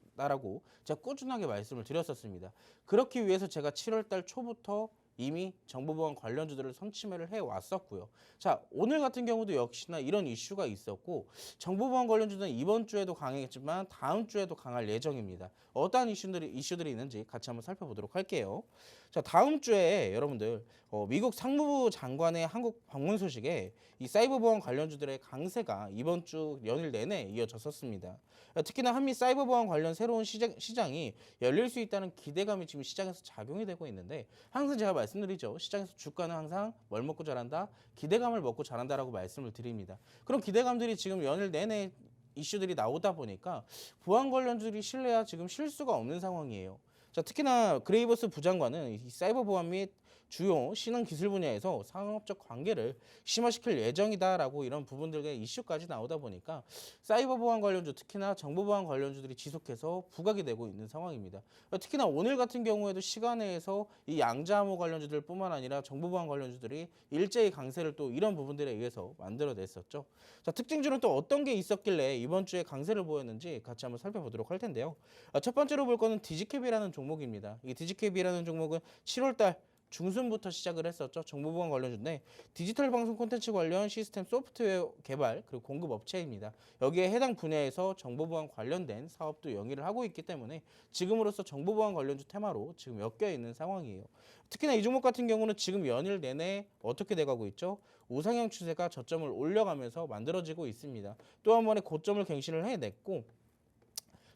Speaker 2: 제가 꾸준하게 말씀을 드렸었습니다. 그렇기 위해서 제가 7월 달 초부터 이미 정보보안 관련주들을 선침해를 해왔었고요. 자, 오늘 같은 경우도 역시나 이런 이슈가 있었고 정보보안 관련주는 이번 주에도 강했지만 다음 주에도 강할 예정입니다. 어떠한 이슈들이 있는지 같이 한번 살펴보도록 할게요. 자, 다음 주에 여러분들 미국 상무부 장관의 한국 방문 소식에 이 사이버 보안 관련주들의 강세가 이번 주 연일 내내 이어졌었습니다. 특히나 한미 사이버 보안 관련 새로운 시장이 열릴 수 있다는 기대감이 지금 시장에서 작용이 되고 있는데, 항상 제가 말씀드리죠. 시장에서 주가는 항상 뭘 먹고 자란다? 기대감을 먹고 자란다라고 말씀을 드립니다. 그런 기대감들이 지금 연일 내내 이슈들이 나오다 보니까 보안 관련주들이 신뢰야 지금 쉴 수가 없는 상황이에요. 자, 특히나 그레이버스 부장관은 이 사이버 보안 및 주요 신흥 기술 분야에서 상업적 관계를 심화시킬 예정이다라고 이런 부분들의 이슈까지 나오다 보니까 사이버 보안 관련주 특히나 정보 보안 관련주들이 지속해서 부각이 되고 있는 상황입니다. 특히나 오늘 같은 경우에도 시간에서 이 양자암호 관련주들뿐만 아니라 정보 보안 관련주들이 일제히 강세를 또 이런 부분들에 의해서 만들어냈었죠. 자, 특징주는 또 어떤 게 있었길래 이번 주에 강세를 보였는지 같이 한번 살펴보도록 할 텐데요. 첫 번째로 볼 거는 디지캡이라는 종목입니다. 이 디지캡이라는 종목은 7월달 중순부터 시작을 했었죠. 정보보안 관련주인데 디지털 방송 콘텐츠 관련 시스템 소프트웨어 개발 그리고 공급 업체입니다. 여기에 해당 분야에서 정보보안 관련된 사업도 영위를 하고 있기 때문에 지금으로서 정보보안 관련주 테마로 지금 엮여 있는 상황이에요. 특히나 이 종목 같은 경우는 지금 연일 내내 어떻게 돼가고 있죠? 우상향 추세가 저점을 올려가면서 만들어지고 있습니다. 또 한 번의 고점을 갱신을 해냈고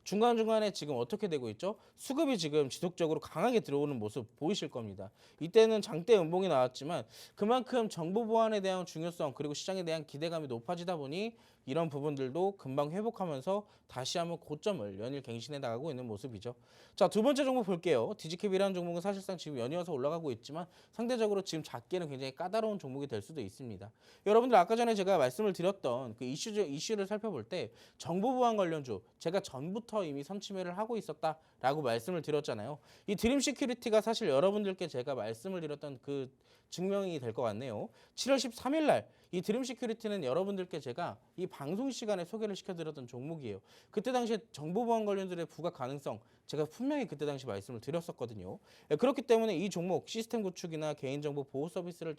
Speaker 2: 중간중간에 지금 어떻게 되고 있죠? 수급이 지금 지속적으로 강하게 들어오는 모습 보이실 겁니다. 이때는 장대 음봉이 나왔지만 그만큼 정보 보안에 대한 중요성 그리고 시장에 대한 기대감이 높아지다 보니 이런 부분들도 금방 회복하면서 다시 한번 고점을 연일 갱신해 나가고 있는 모습이죠. 자, 두 번째 종목 볼게요. 디지캡이라는 종목은 사실상 지금 연이어서 올라가고 있지만 상대적으로 지금 작게는 굉장히 까다로운 종목이 될 수도 있습니다. 여러분들 아까 전에 제가 말씀을 드렸던 그 이슈를 살펴볼 때 정보 보안 관련주 제가 전부터 이미 선침해를 하고 있었다라고 말씀을 드렸잖아요. 이 드림 시큐리티가 사실 여러분들께 제가 말씀을 드렸던 그 증명이 될 것 같네요. 7월 13일 날 이 드림 시큐리티는 여러분들께 제가 이 방송 시간에 소개를 시켜드렸던 종목이에요. 그때 당시에 정보보안 관련들의 부각 가능성 제가 분명히 그때 당시 말씀을 드렸었거든요. 그렇기 때문에 이 종목 시스템 구축이나 개인정보 보호 서비스를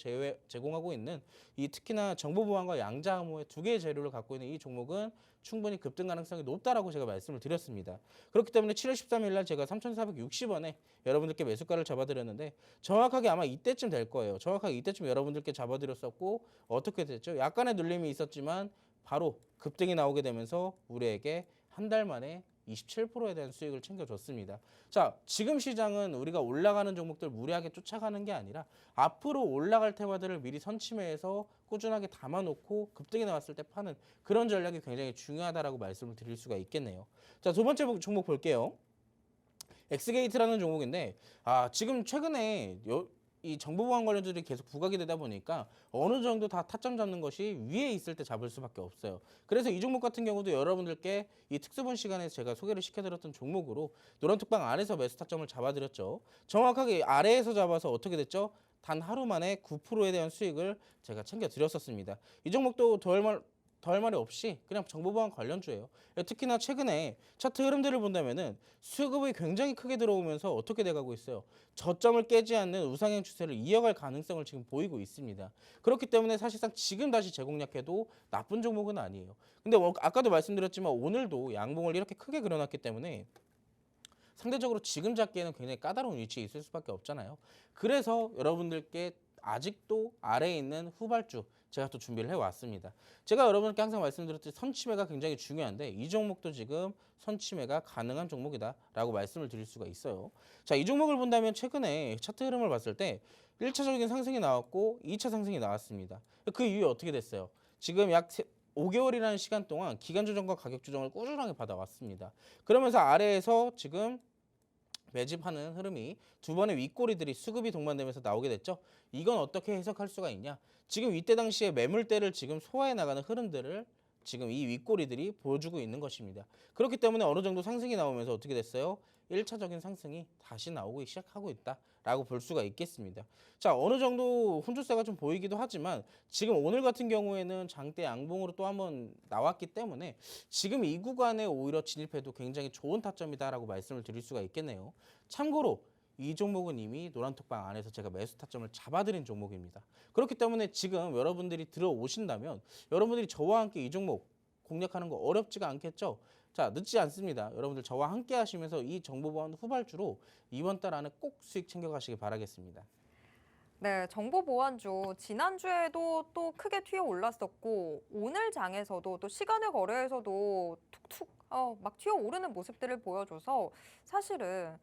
Speaker 2: 제공하고 있는 이 특히나 정보보안과 양자암호의 두 개의 재료를 갖고 있는 이 종목은 충분히 급등 가능성이 높다라고 제가 말씀을 드렸습니다. 그렇기 때문에 7월 13일 날 제가 3,460원에 여러분들께 매수가를 잡아드렸는데 정확하게 아마 이때쯤 될 거예요. 정확하게 이때쯤 여러분들께 잡아드렸었고 어떻게 됐죠? 약간의 눌림이 있었지만 바로 급등이 나오게 되면서 우리에게 한 달 만에 27%에 대한 수익을 챙겨줬습니다. 자, 지금 시장은 우리가 올라가는 종목들 무리하게 쫓아가는 게 아니라 앞으로 올라갈 테마들을 미리 선침해서 꾸준하게 담아놓고 급등이 나왔을 때 파는 그런 전략이 굉장히 중요하다라고 말씀을 드릴 수가 있겠네요. 자, 두 번째 종목 볼게요. 엑스게이트라는 종목인데 지금 최근에 이 정보보안 관련주들이 계속 부각이 되다 보니까 어느 정도 다 타점 잡는 것이 위에 있을 때 잡을 수밖에 없어요. 그래서 이 종목 같은 경우도 여러분들께 이 특수본 시간에 제가 소개를 시켜드렸던 종목으로 노란톡방 안에서 매수 타점을 잡아드렸죠. 정확하게 아래에서 잡아서 어떻게 됐죠? 단 하루 만에 9%에 대한 수익을 제가 챙겨드렸었습니다. 이 종목도 더할 말이 없이 그냥 정보보안 관련주예요. 특히나 최근에 차트 흐름들을 본다면은 수급이 굉장히 크게 들어오면서 어떻게 돼가고 있어요. 저점을 깨지 않는 우상향 추세를 이어갈 가능성을 지금 보이고 있습니다. 그렇기 때문에 사실상 지금 다시 재공략해도 나쁜 종목은 아니에요. 근데 아까도 말씀드렸지만 오늘도 양봉을 이렇게 크게 그려놨기 때문에 상대적으로 지금 잡기에는 굉장히 까다로운 위치에 있을 수밖에 없잖아요. 그래서 여러분들께 아직도 아래에 있는 후발주 제가 또 준비를 해왔습니다. 제가 여러분께 항상 말씀드렸듯이 선침해가 굉장히 중요한데 이 종목도 지금 선침해가 가능한 종목이다라고 말씀을 드릴 수가 있어요. 자, 이 종목을 본다면 최근에 차트 흐름을 봤을 때 1차적인 상승이 나왔고 2차 상승이 나왔습니다. 그 이후에 어떻게 됐어요? 지금 약 5개월이라는 시간 동안 기간 조정과 가격 조정을 꾸준하게 받아왔습니다. 그러면서 아래에서 지금 매집하는 흐름이 두 번의 윗꼬리들이 수급이 동반되면서 나오게 됐죠. 이건 어떻게 해석할 수가 있냐? 지금 이때 당시에 매물대를 지금 소화해 나가는 흐름들을 지금 이 윗꼬리들이 보여주고 있는 것입니다. 그렇기 때문에 어느 정도 상승이 나오면서 어떻게 됐어요? 1차적인 상승이 다시 나오기 시작하고 있다라고 볼 수가 있겠습니다. 자, 어느 정도 혼조세가 좀 보이기도 하지만 지금 오늘 같은 경우에는 장대 양봉으로 또 한번 나왔기 때문에 지금 이 구간에 오히려 진입해도 굉장히 좋은 타점이다라고 말씀을 드릴 수가 있겠네요. 참고로 이 종목은 이미 노란톡방 안에서 제가 매수 타점을 잡아드린 종목입니다. 그렇기 때문에 지금 여러분들이 들어오신다면 여러분들이 저와 함께 이 종목 공략하는 거 어렵지가 않겠죠? 자, 늦지 않습니다. 여러분들 저와 함께 하시면서 이 정보보안 후발주로 이번 달 안에 꼭 수익 챙겨가시기 바라겠습니다.
Speaker 1: 네, 정보보안주 지난주에도 또 크게 튀어 올랐었고 오늘 장에서도 또 시간의 거래에서도 툭툭 막 튀어 오르는 모습들을 보여줘서 사실은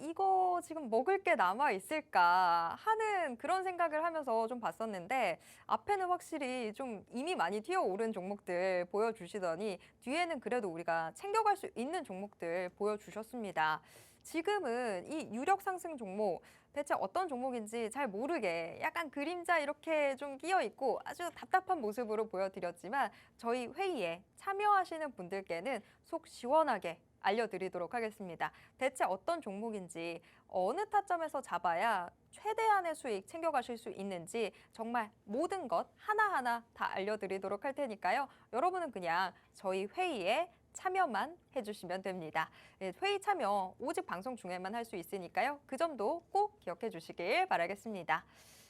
Speaker 1: 이거 지금 먹을 게 남아 있을까 하는 그런 생각을 하면서 좀 봤었는데 앞에는 확실히 좀 이미 많이 튀어오른 종목들 보여주시더니 뒤에는 그래도 우리가 챙겨갈 수 있는 종목들 보여주셨습니다. 지금은 이 유력 상승 종목 대체 어떤 종목인지 잘 모르게 약간 그림자 이렇게 좀 끼어 있고 아주 답답한 모습으로 보여드렸지만 저희 회의에 참여하시는 분들께는 속 시원하게 알려드리도록 하겠습니다. 대체 어떤 종목인지 어느 타점에서 잡아야 최대한의 수익 챙겨가실 수 있는지 정말 모든 것 하나하나 다 알려드리도록 할 테니까요. 여러분은 그냥 저희 회의에 참여만 해주시면 됩니다. 예, 회의 참여 오직 방송 중에만 할 수 있으니까요. 그 점도 꼭 기억해 주시길 바라겠습니다.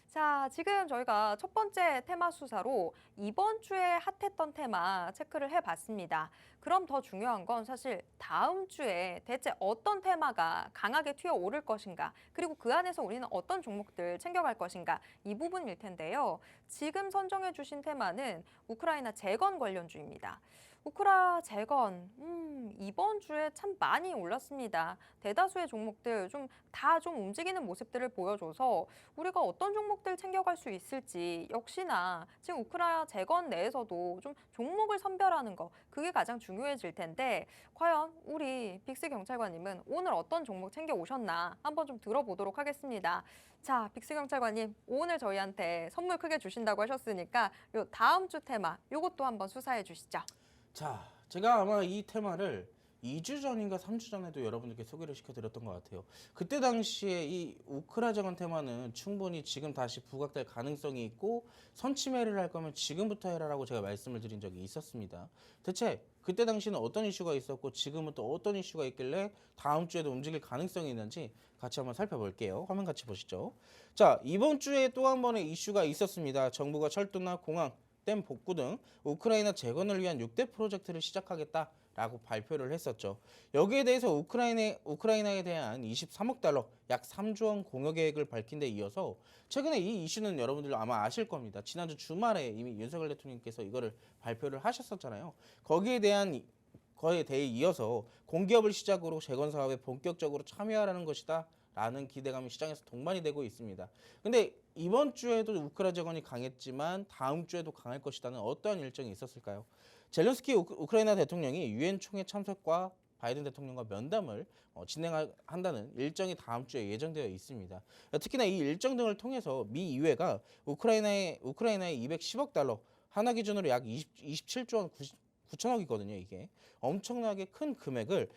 Speaker 1: 자, 지금 저희가 첫 번째 테마 수사로 이번 주에 핫했던 테마 체크를 해봤습니다. 그럼 더 중요한 건 사실 다음 주에 대체 어떤 테마가 강하게 튀어오를 것인가, 그리고 그 안에서 우리는 어떤 종목들 챙겨갈 것인가, 이 부분일 텐데요. 지금 선정해 주신 테마는 우크라이나 재건 관련주입니다. 우크라 재건, 이번 주에 참 많이 올랐습니다. 대다수의 종목들 다 좀 움직이는 모습들을 보여줘서 우리가 어떤 종목들 챙겨갈 수 있을지 역시나 지금 우크라 재건 내에서도 좀 종목을 선별하는 거 그게 가장 중요해질 텐데 과연 우리 빅스 경찰관님은 오늘 어떤 종목 챙겨 오셨나 한번 좀 들어보도록 하겠습니다. 자, 빅스 경찰관님 오늘 저희한테 선물 크게 주신다고 하셨으니까 요 다음 주 테마 요것도 한번 수사해 주시죠.
Speaker 2: 자, 제가 아마 이 테마를 2주 전인가 3주 전에도 여러분들께 소개를 시켜드렸던 것 같아요. 그때 당시에 이 우크라 재건 테마는 충분히 지금 다시 부각될 가능성이 있고 선침해를 할 거면 지금부터 해라라고 제가 말씀을 드린 적이 있었습니다. 대체 그때 당시는 어떤 이슈가 있었고 지금은 또 어떤 이슈가 있길래 다음 주에도 움직일 가능성이 있는지 같이 한번 살펴볼게요. 화면 같이 보시죠. 자, 이번 주에 또 한 번의 이슈가 있었습니다. 정부가 철도나 공항, 댐 복구 등 우크라이나 재건을 위한 6대 프로젝트를 시작하겠다라고 발표를 했었죠. 여기에 대해서 우크라이나에 대한 23억 달러, 약 3조 원 공여 계획을 밝힌 데 이어서 최근에 이 이슈는 여러분들 아마 아실 겁니다. 지난주 주말에 이미 윤석열 대통령께서 이거를 발표를 하셨었잖아요. 거기에 대해 이어서 공기업을 시작으로 재건 사업에 본격적으로 참여하라는 것이다. 라는 기대감이 시장에서 동반이 되고 있습니다. 근데 이번 주에도 우크라 재건이 강했지만 다음 주에도 강할 것이라는 어떠한 일정이 있었을까요? 젤렌스키 우크라이나 대통령이 유엔 총회 참석과 바이든 대통령과 면담을 진행한다는 일정이 다음 주에 예정되어 있습니다. 특히나 이 일정 등을 통해서 미 의회가 우크라이나에 210억 달러, 하나 기준으로 약 27조 원 9천억이거든요. 이게 엄청나게 큰 금액을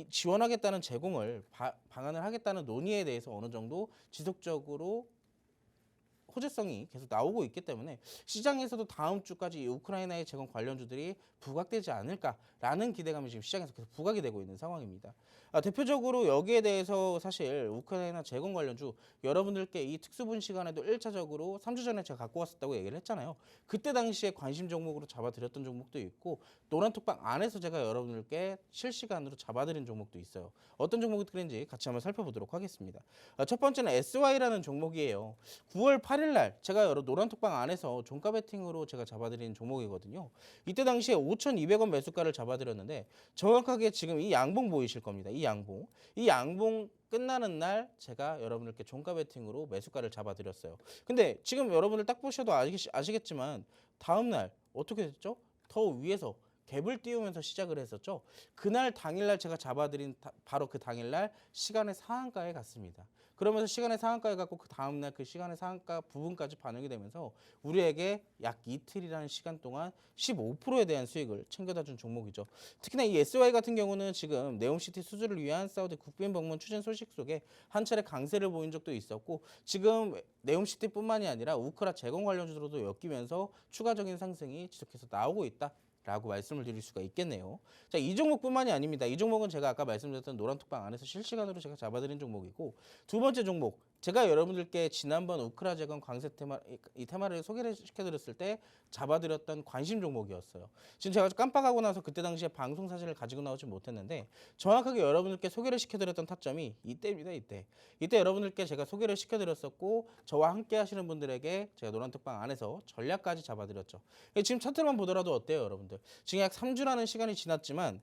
Speaker 2: 지원하겠다는 제공을 방안을 하겠다는 논의에 대해서 어느 정도 지속적으로 호재성이 계속 나오고 있기 때문에 시장에서도 다음 주까지 이 우크라이나의 재건 관련주들이 부각되지 않을까라는 기대감이 지금 시장에서 계속 부각이 되고 있는 상황입니다. 대표적으로 여기에 대해서 사실 우크라이나 재건 관련주 여러분들께 이 특수분 시간에도 1차적으로 3주 전에 제가 갖고 왔었다고 얘기를 했잖아요. 그때 당시에 관심 종목으로 잡아드렸던 종목도 있고 노란톡방 안에서 제가 여러분들께 실시간으로 잡아드린 종목도 있어요. 어떤 종목들인지 같이 한번 살펴보도록 하겠습니다. 첫 번째는 SY라는 종목이에요. 9월 8일 날 제가 노란톡방 안에서 종가 베팅으로 제가 잡아드린 종목이거든요. 이때 당시에 5,200원 매수가를 잡아드렸는데 정확하게 지금 이 양봉 보이실 겁니다. 이 양봉 끝나는 날 제가 여러분들께 종가 베팅으로 매수가를 잡아드렸어요. 근데 지금 여러분들 딱 보셔도 아시겠지만 다음 날 어떻게 됐죠? 더 위에서 갭을 띄우면서 시작을 했었죠. 그날 당일날 제가 잡아드린 바로 그 당일날 시간의 상한가에 갔습니다. 그러면서 시간의 상한가에 갔고 그 다음날 그 시간의 상한가 부분까지 반영이 되면서 우리에게 약 이틀이라는 시간 동안 15%에 대한 수익을 챙겨다 준 종목이죠. 특히나 이 SY 같은 경우는 지금 네옴시티 수주를 위한 사우디 국빈 방문 추진 소식 속에 한 차례 강세를 보인 적도 있었고 지금 네옴시티뿐만이 아니라 우크라 재건 관련주로도 엮이면서 추가적인 상승이 지속해서 나오고 있다. 라고 말씀을 드릴 수가 있겠네요. 자, 이 종목뿐만이 아닙니다. 이 종목은 제가 아까 말씀드렸던 노란톡방 안에서 실시간으로 제가 잡아드린 종목이고 두 번째 종목 제가 여러분들께 지난번 우크라 재건 강세 이 테마를 소개를 시켜드렸을 때 잡아드렸던 관심 종목이었어요. 지금 제가 깜빡하고 나서 그때 당시에 방송 사진을 가지고 나오지 못했는데 정확하게 여러분들께 소개를 시켜드렸던 타점이 이때입니다. 이때 여러분들께 제가 소개를 시켜드렸었고 저와 함께 하시는 분들에게 제가 노란톡방 안에서 전략까지 잡아드렸죠. 지금 차트만 보더라도 어때요 여러분들? 지금 약 3주라는 시간이 지났지만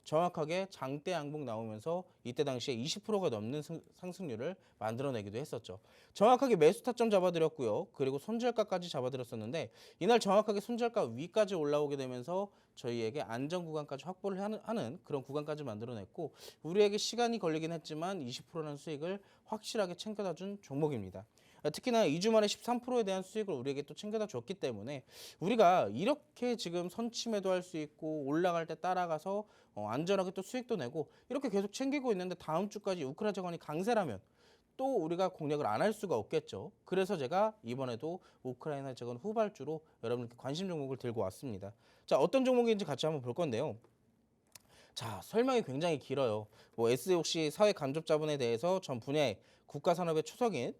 Speaker 2: 정확하게 장대 양봉 나오면서 이때 당시에 20%가 넘는 상승률을 만들어내기도 했었죠. 정확하게 매수 타점 잡아드렸고요. 그리고 손절가까지 잡아드렸었는데 이날 정확하게 손절가 위까지 올라오게 되면서 저희에게 안전 구간까지 확보를 하는 그런 구간까지 만들어냈고 우리에게 시간이 걸리긴 했지만 20%라는 수익을 확실하게 챙겨다 준 종목입니다. 특히나 2주 만에 13%에 대한 수익을 우리에게 또 챙겨다 줬기 때문에 우리가 이렇게 지금 선침해도 할 수 있고 올라갈 때 따라가서 안전하게 또 수익도 내고 이렇게 계속 챙기고 있는데 다음 주까지 우크라 재건이 강세라면 또 우리가 공략을 안 할 수가 없겠죠. 그래서 제가 이번에도 우크라이나 재건 후발주로 여러분께 관심 종목을 들고 왔습니다. 자, 어떤 종목인지 같이 한번 볼 건데요. 자, 설명이 굉장히 길어요. 뭐 SOC 사회 간접 자본에 대해서 전 분야의 국가 산업의 초석인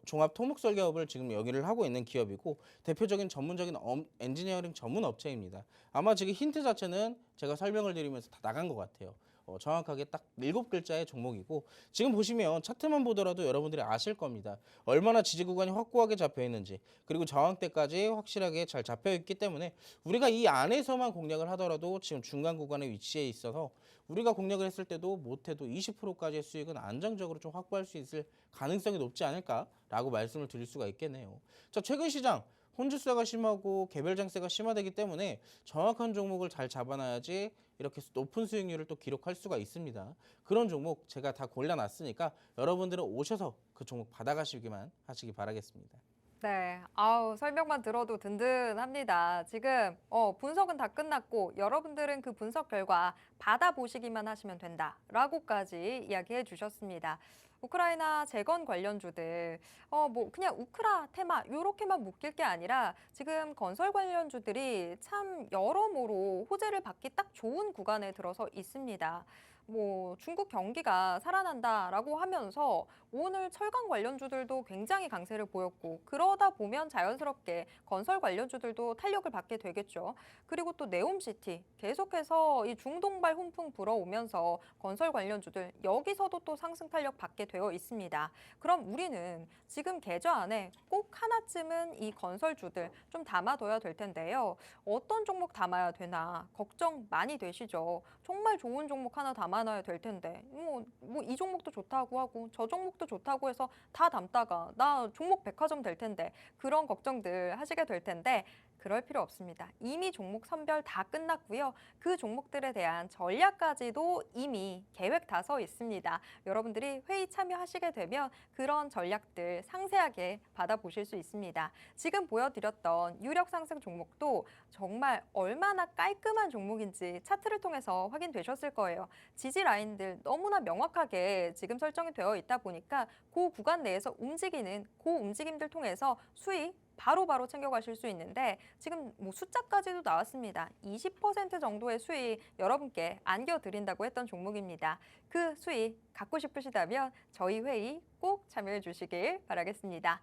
Speaker 2: 종합 토목 설계업을 지금 영위를 하고 있는 기업이고 대표적인 전문적인 엔지니어링 전문 업체입니다. 아마 지금 힌트 자체는 제가 설명을 드리면서 다 나간 것 같아요. 정확하게 딱 7글자의 종목이고 지금 보시면 차트만 보더라도 여러분들이 아실 겁니다. 얼마나 지지 구간이 확고하게 잡혀 있는지 그리고 저항대까지 확실하게 잘 잡혀 있기 때문에 우리가 이 안에서만 공략을 하더라도 지금 중간 구간에 위치해 있어서 우리가 공략을 했을 때도 못해도 20%까지의 수익은 안정적으로 좀 확보할 수 있을 가능성이 높지 않을까라고 말씀을 드릴 수가 있겠네요. 자, 최근 시장 혼주세가 심하고 개별 장세가 심화되기 때문에 정확한 종목을 잘 잡아놔야지 이렇게 높은 수익률을 또 기록할 수가 있습니다. 그런 종목 제가 다 골라놨으니까 여러분들은 오셔서 그 종목 받아가시기만 하시기 바라겠습니다.
Speaker 1: 네, 아우 설명만 들어도 든든합니다. 지금 분석은 다 끝났고 여러분들은 그 분석 결과 받아보시기만 하시면 된다라고까지 이야기해 주셨습니다. 우크라이나 재건 관련주들, 뭐 그냥 우크라 테마 요렇게만 묶일 게 아니라 지금 건설 관련주들이 참 여러모로 호재를 받기 딱 좋은 구간에 들어서 있습니다. 뭐 중국 경기가 살아난다라고 하면서 오늘 철강 관련주들도 굉장히 강세를 보였고 그러다 보면 자연스럽게 건설 관련주들도 탄력을 받게 되겠죠. 그리고 또 네옴시티 계속해서 이 중동발 훈풍 불어오면서 건설 관련주들 여기서도 또 상승 탄력 받게 되어 있습니다. 그럼 우리는 지금 계좌 안에 꼭 하나쯤은 이 건설주들 좀 담아둬야 될 텐데요. 어떤 종목 담아야 되나 걱정 많이 되시죠. 정말 좋은 종목 하나 담아놔야 될 텐데 뭐 이 종목도 좋다고 하고 저 종목도 좋다고 해서 다 담다가 나 종목 백화점 될 텐데 그런 걱정들 하시게 될 텐데 그럴 필요 없습니다. 이미 종목 선별 다 끝났고요. 그 종목들에 대한 전략까지도 이미 계획 다 서 있습니다. 여러분들이 회의 참여하시게 되면 그런 전략들 상세하게 받아보실 수 있습니다. 지금 보여드렸던 유력 상승 종목도 정말 얼마나 깔끔한 종목인지 차트를 통해서 확인되셨을 거예요. 지지 라인들 너무나 명확하게 지금 설정이 되어 있다 보니까 그 구간 내에서 움직이는 그 움직임들 통해서 수익 바로바로 챙겨가실 수 있는데 지금 뭐 숫자까지도 나왔습니다. 20% 정도의 수익 여러분께 안겨드린다고 했던 종목입니다. 그 수익 갖고 싶으시다면 저희 회의 꼭 참여해 주시길 바라겠습니다.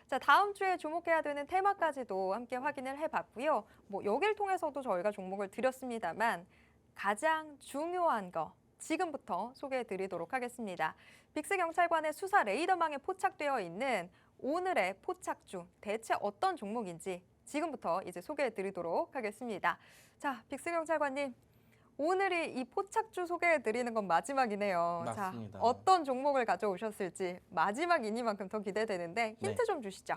Speaker 1: 자, 다음 주에 주목해야 되는 테마까지도 함께 확인을 해봤고요. 뭐 여기를 통해서도 저희가 종목을 드렸습니다만 가장 중요한 거 지금부터 소개해드리도록 하겠습니다. 빅스경찰관의 수사 레이더망에 포착되어 있는 오늘의 포착주 대체 어떤 종목인지 지금부터 이제 소개해드리도록 하겠습니다. 자, 빅스경찰관님. 오늘이 이 포착주 소개해드리는 건 마지막이네요.
Speaker 2: 맞습니다.
Speaker 1: 자, 어떤 종목을 가져오셨을지 마지막이니만큼 더 기대되는데 힌트
Speaker 2: 네.
Speaker 1: 좀 주시죠.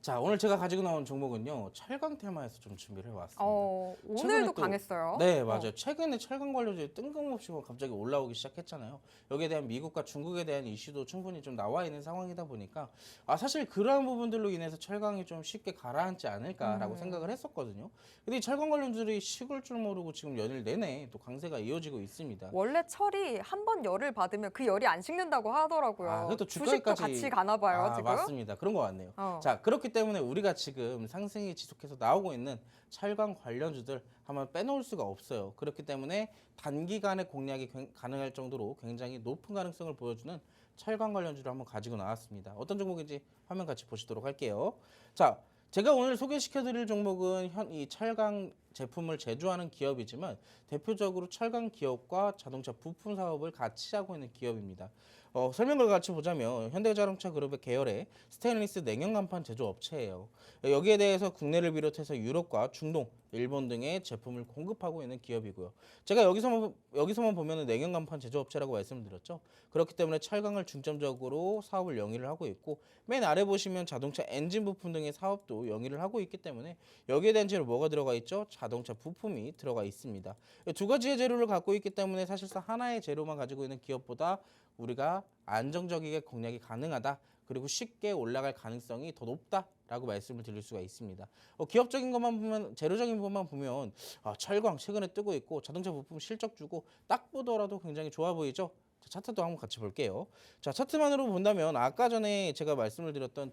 Speaker 2: 자, 오늘 제가 가지고 나온 종목은요. 철강 테마에서 좀 준비를 해왔습니다.
Speaker 1: 오늘도
Speaker 2: 또,
Speaker 1: 강했어요.
Speaker 2: 네, 맞아요. 최근에 철강 관련주들이 뜬금없이 갑자기 올라오기 시작했잖아요. 여기에 대한 미국과 중국에 대한 이슈도 충분히 좀 나와 있는 상황이다 보니까 사실 그러한 부분들로 인해서 철강이 좀 쉽게 가라앉지 않을까라고 생각을 했었거든요. 근데 이 철강 관련주들이 식을 줄 모르고 지금 연일 내내 또 강세가 이어지고 있습니다.
Speaker 1: 원래 철이 한 번 열을 받으면 그 열이 안 식는다고 하더라고요.
Speaker 2: 그것도
Speaker 1: 주식도
Speaker 2: 주가까지
Speaker 1: 같이 가나 봐요, 지금.
Speaker 2: 맞습니다. 그런 것 같네요.
Speaker 1: 자,
Speaker 2: 그렇기 때문에 우리가 지금 상승이 지속해서 나오고 있는 철강 관련주들 한번 빼놓을 수가 없어요. 그렇기 때문에 단기간에 공략이 가능할 정도로 굉장히 높은 가능성을 보여주는 철강 관련주를 한번 가지고 나왔습니다. 어떤 종목인지 화면 같이 보시도록 할게요. 자, 제가 오늘 소개시켜드릴 종목은 이 철강 제품을 제조하는 기업이지만 대표적으로 철강 기업과 자동차 부품 사업을 같이 하고 있는 기업입니다. 설명을 같이 보자면 현대자동차 그룹의 계열의 스테인리스 냉연 간판 제조업체예요. 여기에 대해서 국내를 비롯해서 유럽과 중동, 일본 등의 제품을 공급하고 있는 기업이고요. 제가 여기서만 보면은 냉연 간판 제조업체라고 말씀드렸죠. 그렇기 때문에 철강을 중점적으로 사업을 영위를 하고 있고 맨 아래 보시면 자동차 엔진 부품 등의 사업도 영위를 하고 있기 때문에 여기에 대한 재료 뭐가 들어가 있죠? 자동차 부품이 들어가 있습니다. 두 가지의 재료를 갖고 있기 때문에 사실상 하나의 재료만 가지고 있는 기업보다 우리가 안정적이게 공략이 가능하다. 그리고 쉽게 올라갈 가능성이 더 높다라고 말씀을 드릴 수가 있습니다. 기업적인 것만 보면 재료적인 것만 보면 철강 최근에 뜨고 있고 자동차 부품 실적 주고 딱 보더라도 굉장히 좋아 보이죠. 자, 차트도 한번 같이 볼게요. 자, 차트만으로 본다면 아까 전에 제가 말씀을 드렸던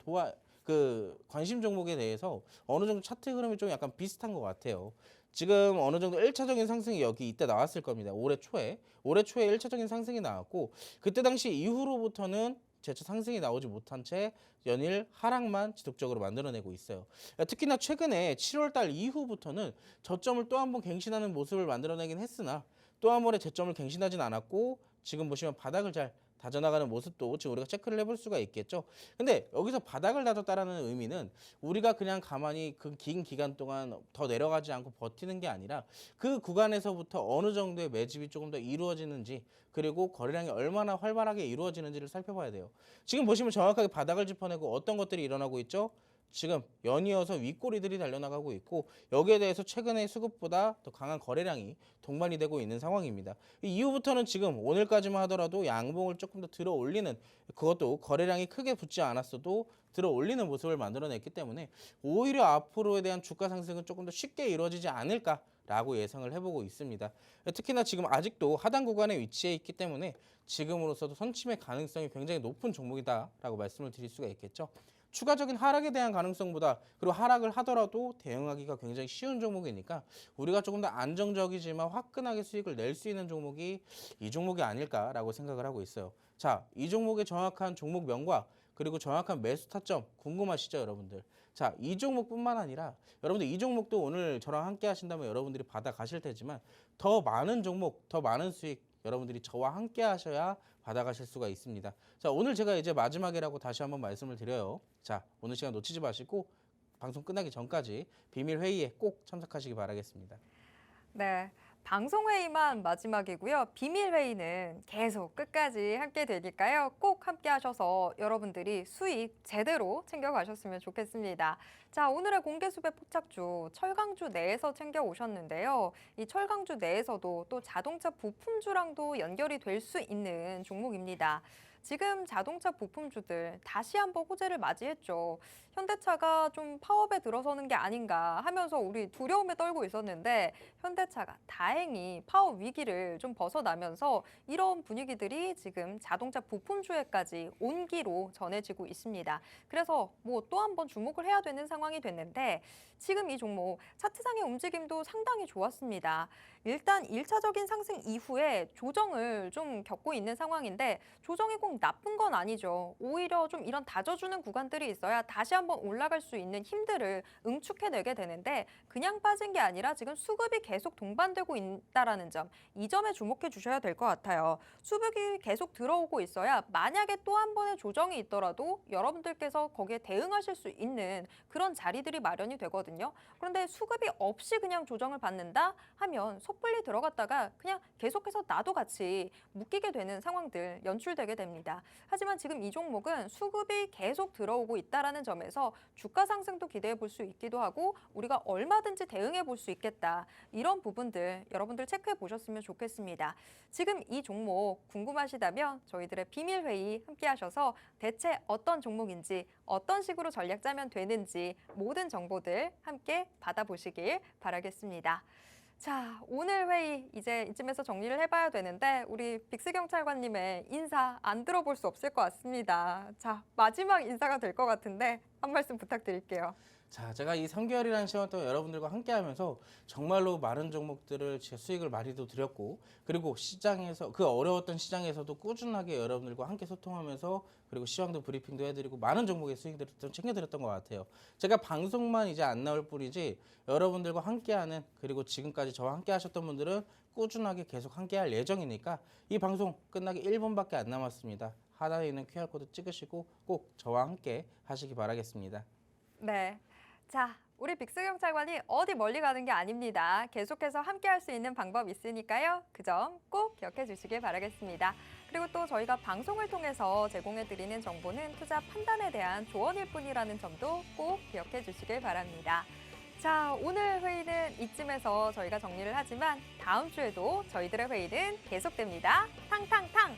Speaker 2: 관심 종목에 대해서 어느 정도 차트 흐름이 좀 약간 비슷한 것 같아요. 지금 어느 정도 1차적인 상승이 여기 이때 나왔을 겁니다. 올해 초에 1차적인 상승이 나왔고 그때 당시 이후로부터는 재차 상승이 나오지 못한 채 연일 하락만 지속적으로 만들어내고 있어요. 특히나 최근에 7월 달 이후부터는 저점을 또 한 번 갱신하는 모습을 만들어내긴 했으나 또 한 번의 저점을 갱신하진 않았고 지금 보시면 바닥을 잘 다져나가는 모습도 지금 우리가 체크를 해볼 수가 있겠죠. 근데 여기서 바닥을 다졌다라는 의미는 우리가 그냥 가만히 그 긴 기간 동안 더 내려가지 않고 버티는 게 아니라 그 구간에서부터 어느 정도의 매집이 조금 더 이루어지는지 그리고 거래량이 얼마나 활발하게 이루어지는지를 살펴봐야 돼요. 지금 보시면 정확하게 바닥을 짚어내고 어떤 것들이 일어나고 있죠? 지금 연이어서 윗꼬리들이 달려나가고 있고 여기에 대해서 최근의 수급보다 더 강한 거래량이 동반이 되고 있는 상황입니다. 이후부터는 지금 오늘까지만 하더라도 양봉을 조금 더 들어 올리는 그것도 거래량이 크게 붙지 않았어도 들어 올리는 모습을 만들어냈기 때문에 오히려 앞으로에 대한 주가 상승은 조금 더 쉽게 이루어지지 않을까라고 예상을 해보고 있습니다. 특히나 지금 아직도 하단 구간에 위치해 있기 때문에 지금으로서도 선침의 가능성이 굉장히 높은 종목이다라고 말씀을 드릴 수가 있겠죠. 추가적인 하락에 대한 가능성보다 그리고 하락을 하더라도 대응하기가 굉장히 쉬운 종목이니까 우리가 조금 더 안정적이지만 화끈하게 수익을 낼 수 있는 종목이 이 종목이 아닐까라고 생각을 하고 있어요. 자, 이 종목의 정확한 종목명과 그리고 정확한 매수 타점 궁금하시죠, 여러분들? 자, 이 종목뿐만 아니라 여러분들 이 종목도 오늘 저랑 함께 하신다면 여러분들이 받아 가실 테지만 더 많은 종목, 더 많은 수익 여러분들이 저와 함께 하셔야 받아가실 수가 있습니다. 자, 오늘 제가 이제 마지막이라고 다시 한번 말씀을 드려요. 자, 오늘 시간 놓치지 마시고 방송 끝나기 전까지 비밀 회의에 꼭 참석하시기 바라겠습니다.
Speaker 1: 네, 방송회의만 마지막이고요. 비밀회의는 계속 끝까지 함께 되니까요. 꼭 함께 하셔서 여러분들이 수익 제대로 챙겨가셨으면 좋겠습니다. 자, 오늘의 공개수배 포착주 철강주 내에서 챙겨오셨는데요. 이 철강주 내에서도 또 자동차 부품주랑도 연결이 될 수 있는 종목입니다. 지금 자동차 부품주들 다시 한번 호재를 맞이했죠. 현대차가 좀 파업에 들어서는 게 아닌가 하면서 우리 두려움에 떨고 있었는데 현대차가 다행히 파업 위기를 좀 벗어나면서 이런 분위기들이 지금 자동차 부품주에까지 온기로 전해지고 있습니다. 그래서 뭐 또 한 번 주목을 해야 되는 상황이 됐는데 지금 이 종목 차트상의 움직임도 상당히 좋았습니다. 일단 1차적인 상승 이후에 조정을 좀 겪고 있는 상황인데 조정이 꼭 나쁜 건 아니죠. 오히려 좀 이런 다져주는 구간들이 있어야 다시 한번 올라갈 수 있는 힘들을 응축해내게 되는데 그냥 빠진 게 아니라 지금 수급이 계속 동반되고 있다라는 점, 이 점에 주목해 주셔야 될 것 같아요. 수급이 계속 들어오고 있어야 만약에 또 한 번의 조정이 있더라도 여러분들께서 거기에 대응하실 수 있는 그런 자리들이 마련이 되거든요. 그런데 수급이 없이 그냥 조정을 받는다 하면 섣불리 들어갔다가 그냥 계속해서 나도 같이 묶이게 되는 상황들 연출되게 됩니다. 하지만 지금 이 종목은 수급이 계속 들어오고 있다라는 점에서 주가 상승도 기대해 볼 수 있기도 하고 우리가 얼마든지 대응해 볼 수 있겠다. 이런 부분들 여러분들 체크해 보셨으면 좋겠습니다. 지금 이 종목 궁금하시다면 저희들의 비밀회의 함께 하셔서 대체 어떤 종목인지 어떤 식으로 전략 짜면 되는지 모든 정보들 함께 받아보시길 바라겠습니다. 자, 오늘 회의 이제 이쯤에서 정리를 해봐야 되는데 우리 빅스 경찰관님의 인사 안 들어볼 수 없을 것 같습니다. 자, 마지막 인사가 될 것 같은데 한 말씀 부탁드릴게요.
Speaker 2: 자, 제가 이 3개월이라는 시간 동안 여러분들과 함께 하면서 정말로 많은 종목들을 제 수익을 많이도 드렸고 그리고 시장에서 그 어려웠던 시장에서도 꾸준하게 여러분들과 함께 소통하면서 그리고 시황도 브리핑도 해드리고 많은 종목의 수익들을 좀 챙겨드렸던 것 같아요. 제가 방송만 이제 안 나올 뿐이지 여러분들과 함께하는 그리고 지금까지 저와 함께 하셨던 분들은 꾸준하게 계속 함께 할 예정이니까 이 방송 끝나기 1분밖에 안 남았습니다. 하단에 있는 QR코드 찍으시고 꼭 저와 함께 하시기 바라겠습니다.
Speaker 1: 네. 자, 우리 빅스 경찰관이 어디 멀리 가는 게 아닙니다. 계속해서 함께 할 수 있는 방법 있으니까요. 그 점 꼭 기억해 주시길 바라겠습니다. 그리고 또 저희가 방송을 통해서 제공해 드리는 정보는 투자 판단에 대한 조언일 뿐이라는 점도 꼭 기억해 주시길 바랍니다. 자, 오늘 회의는 이쯤에서 저희가 정리를 하지만 다음 주에도 저희들의 회의는 계속됩니다. 탕탕탕!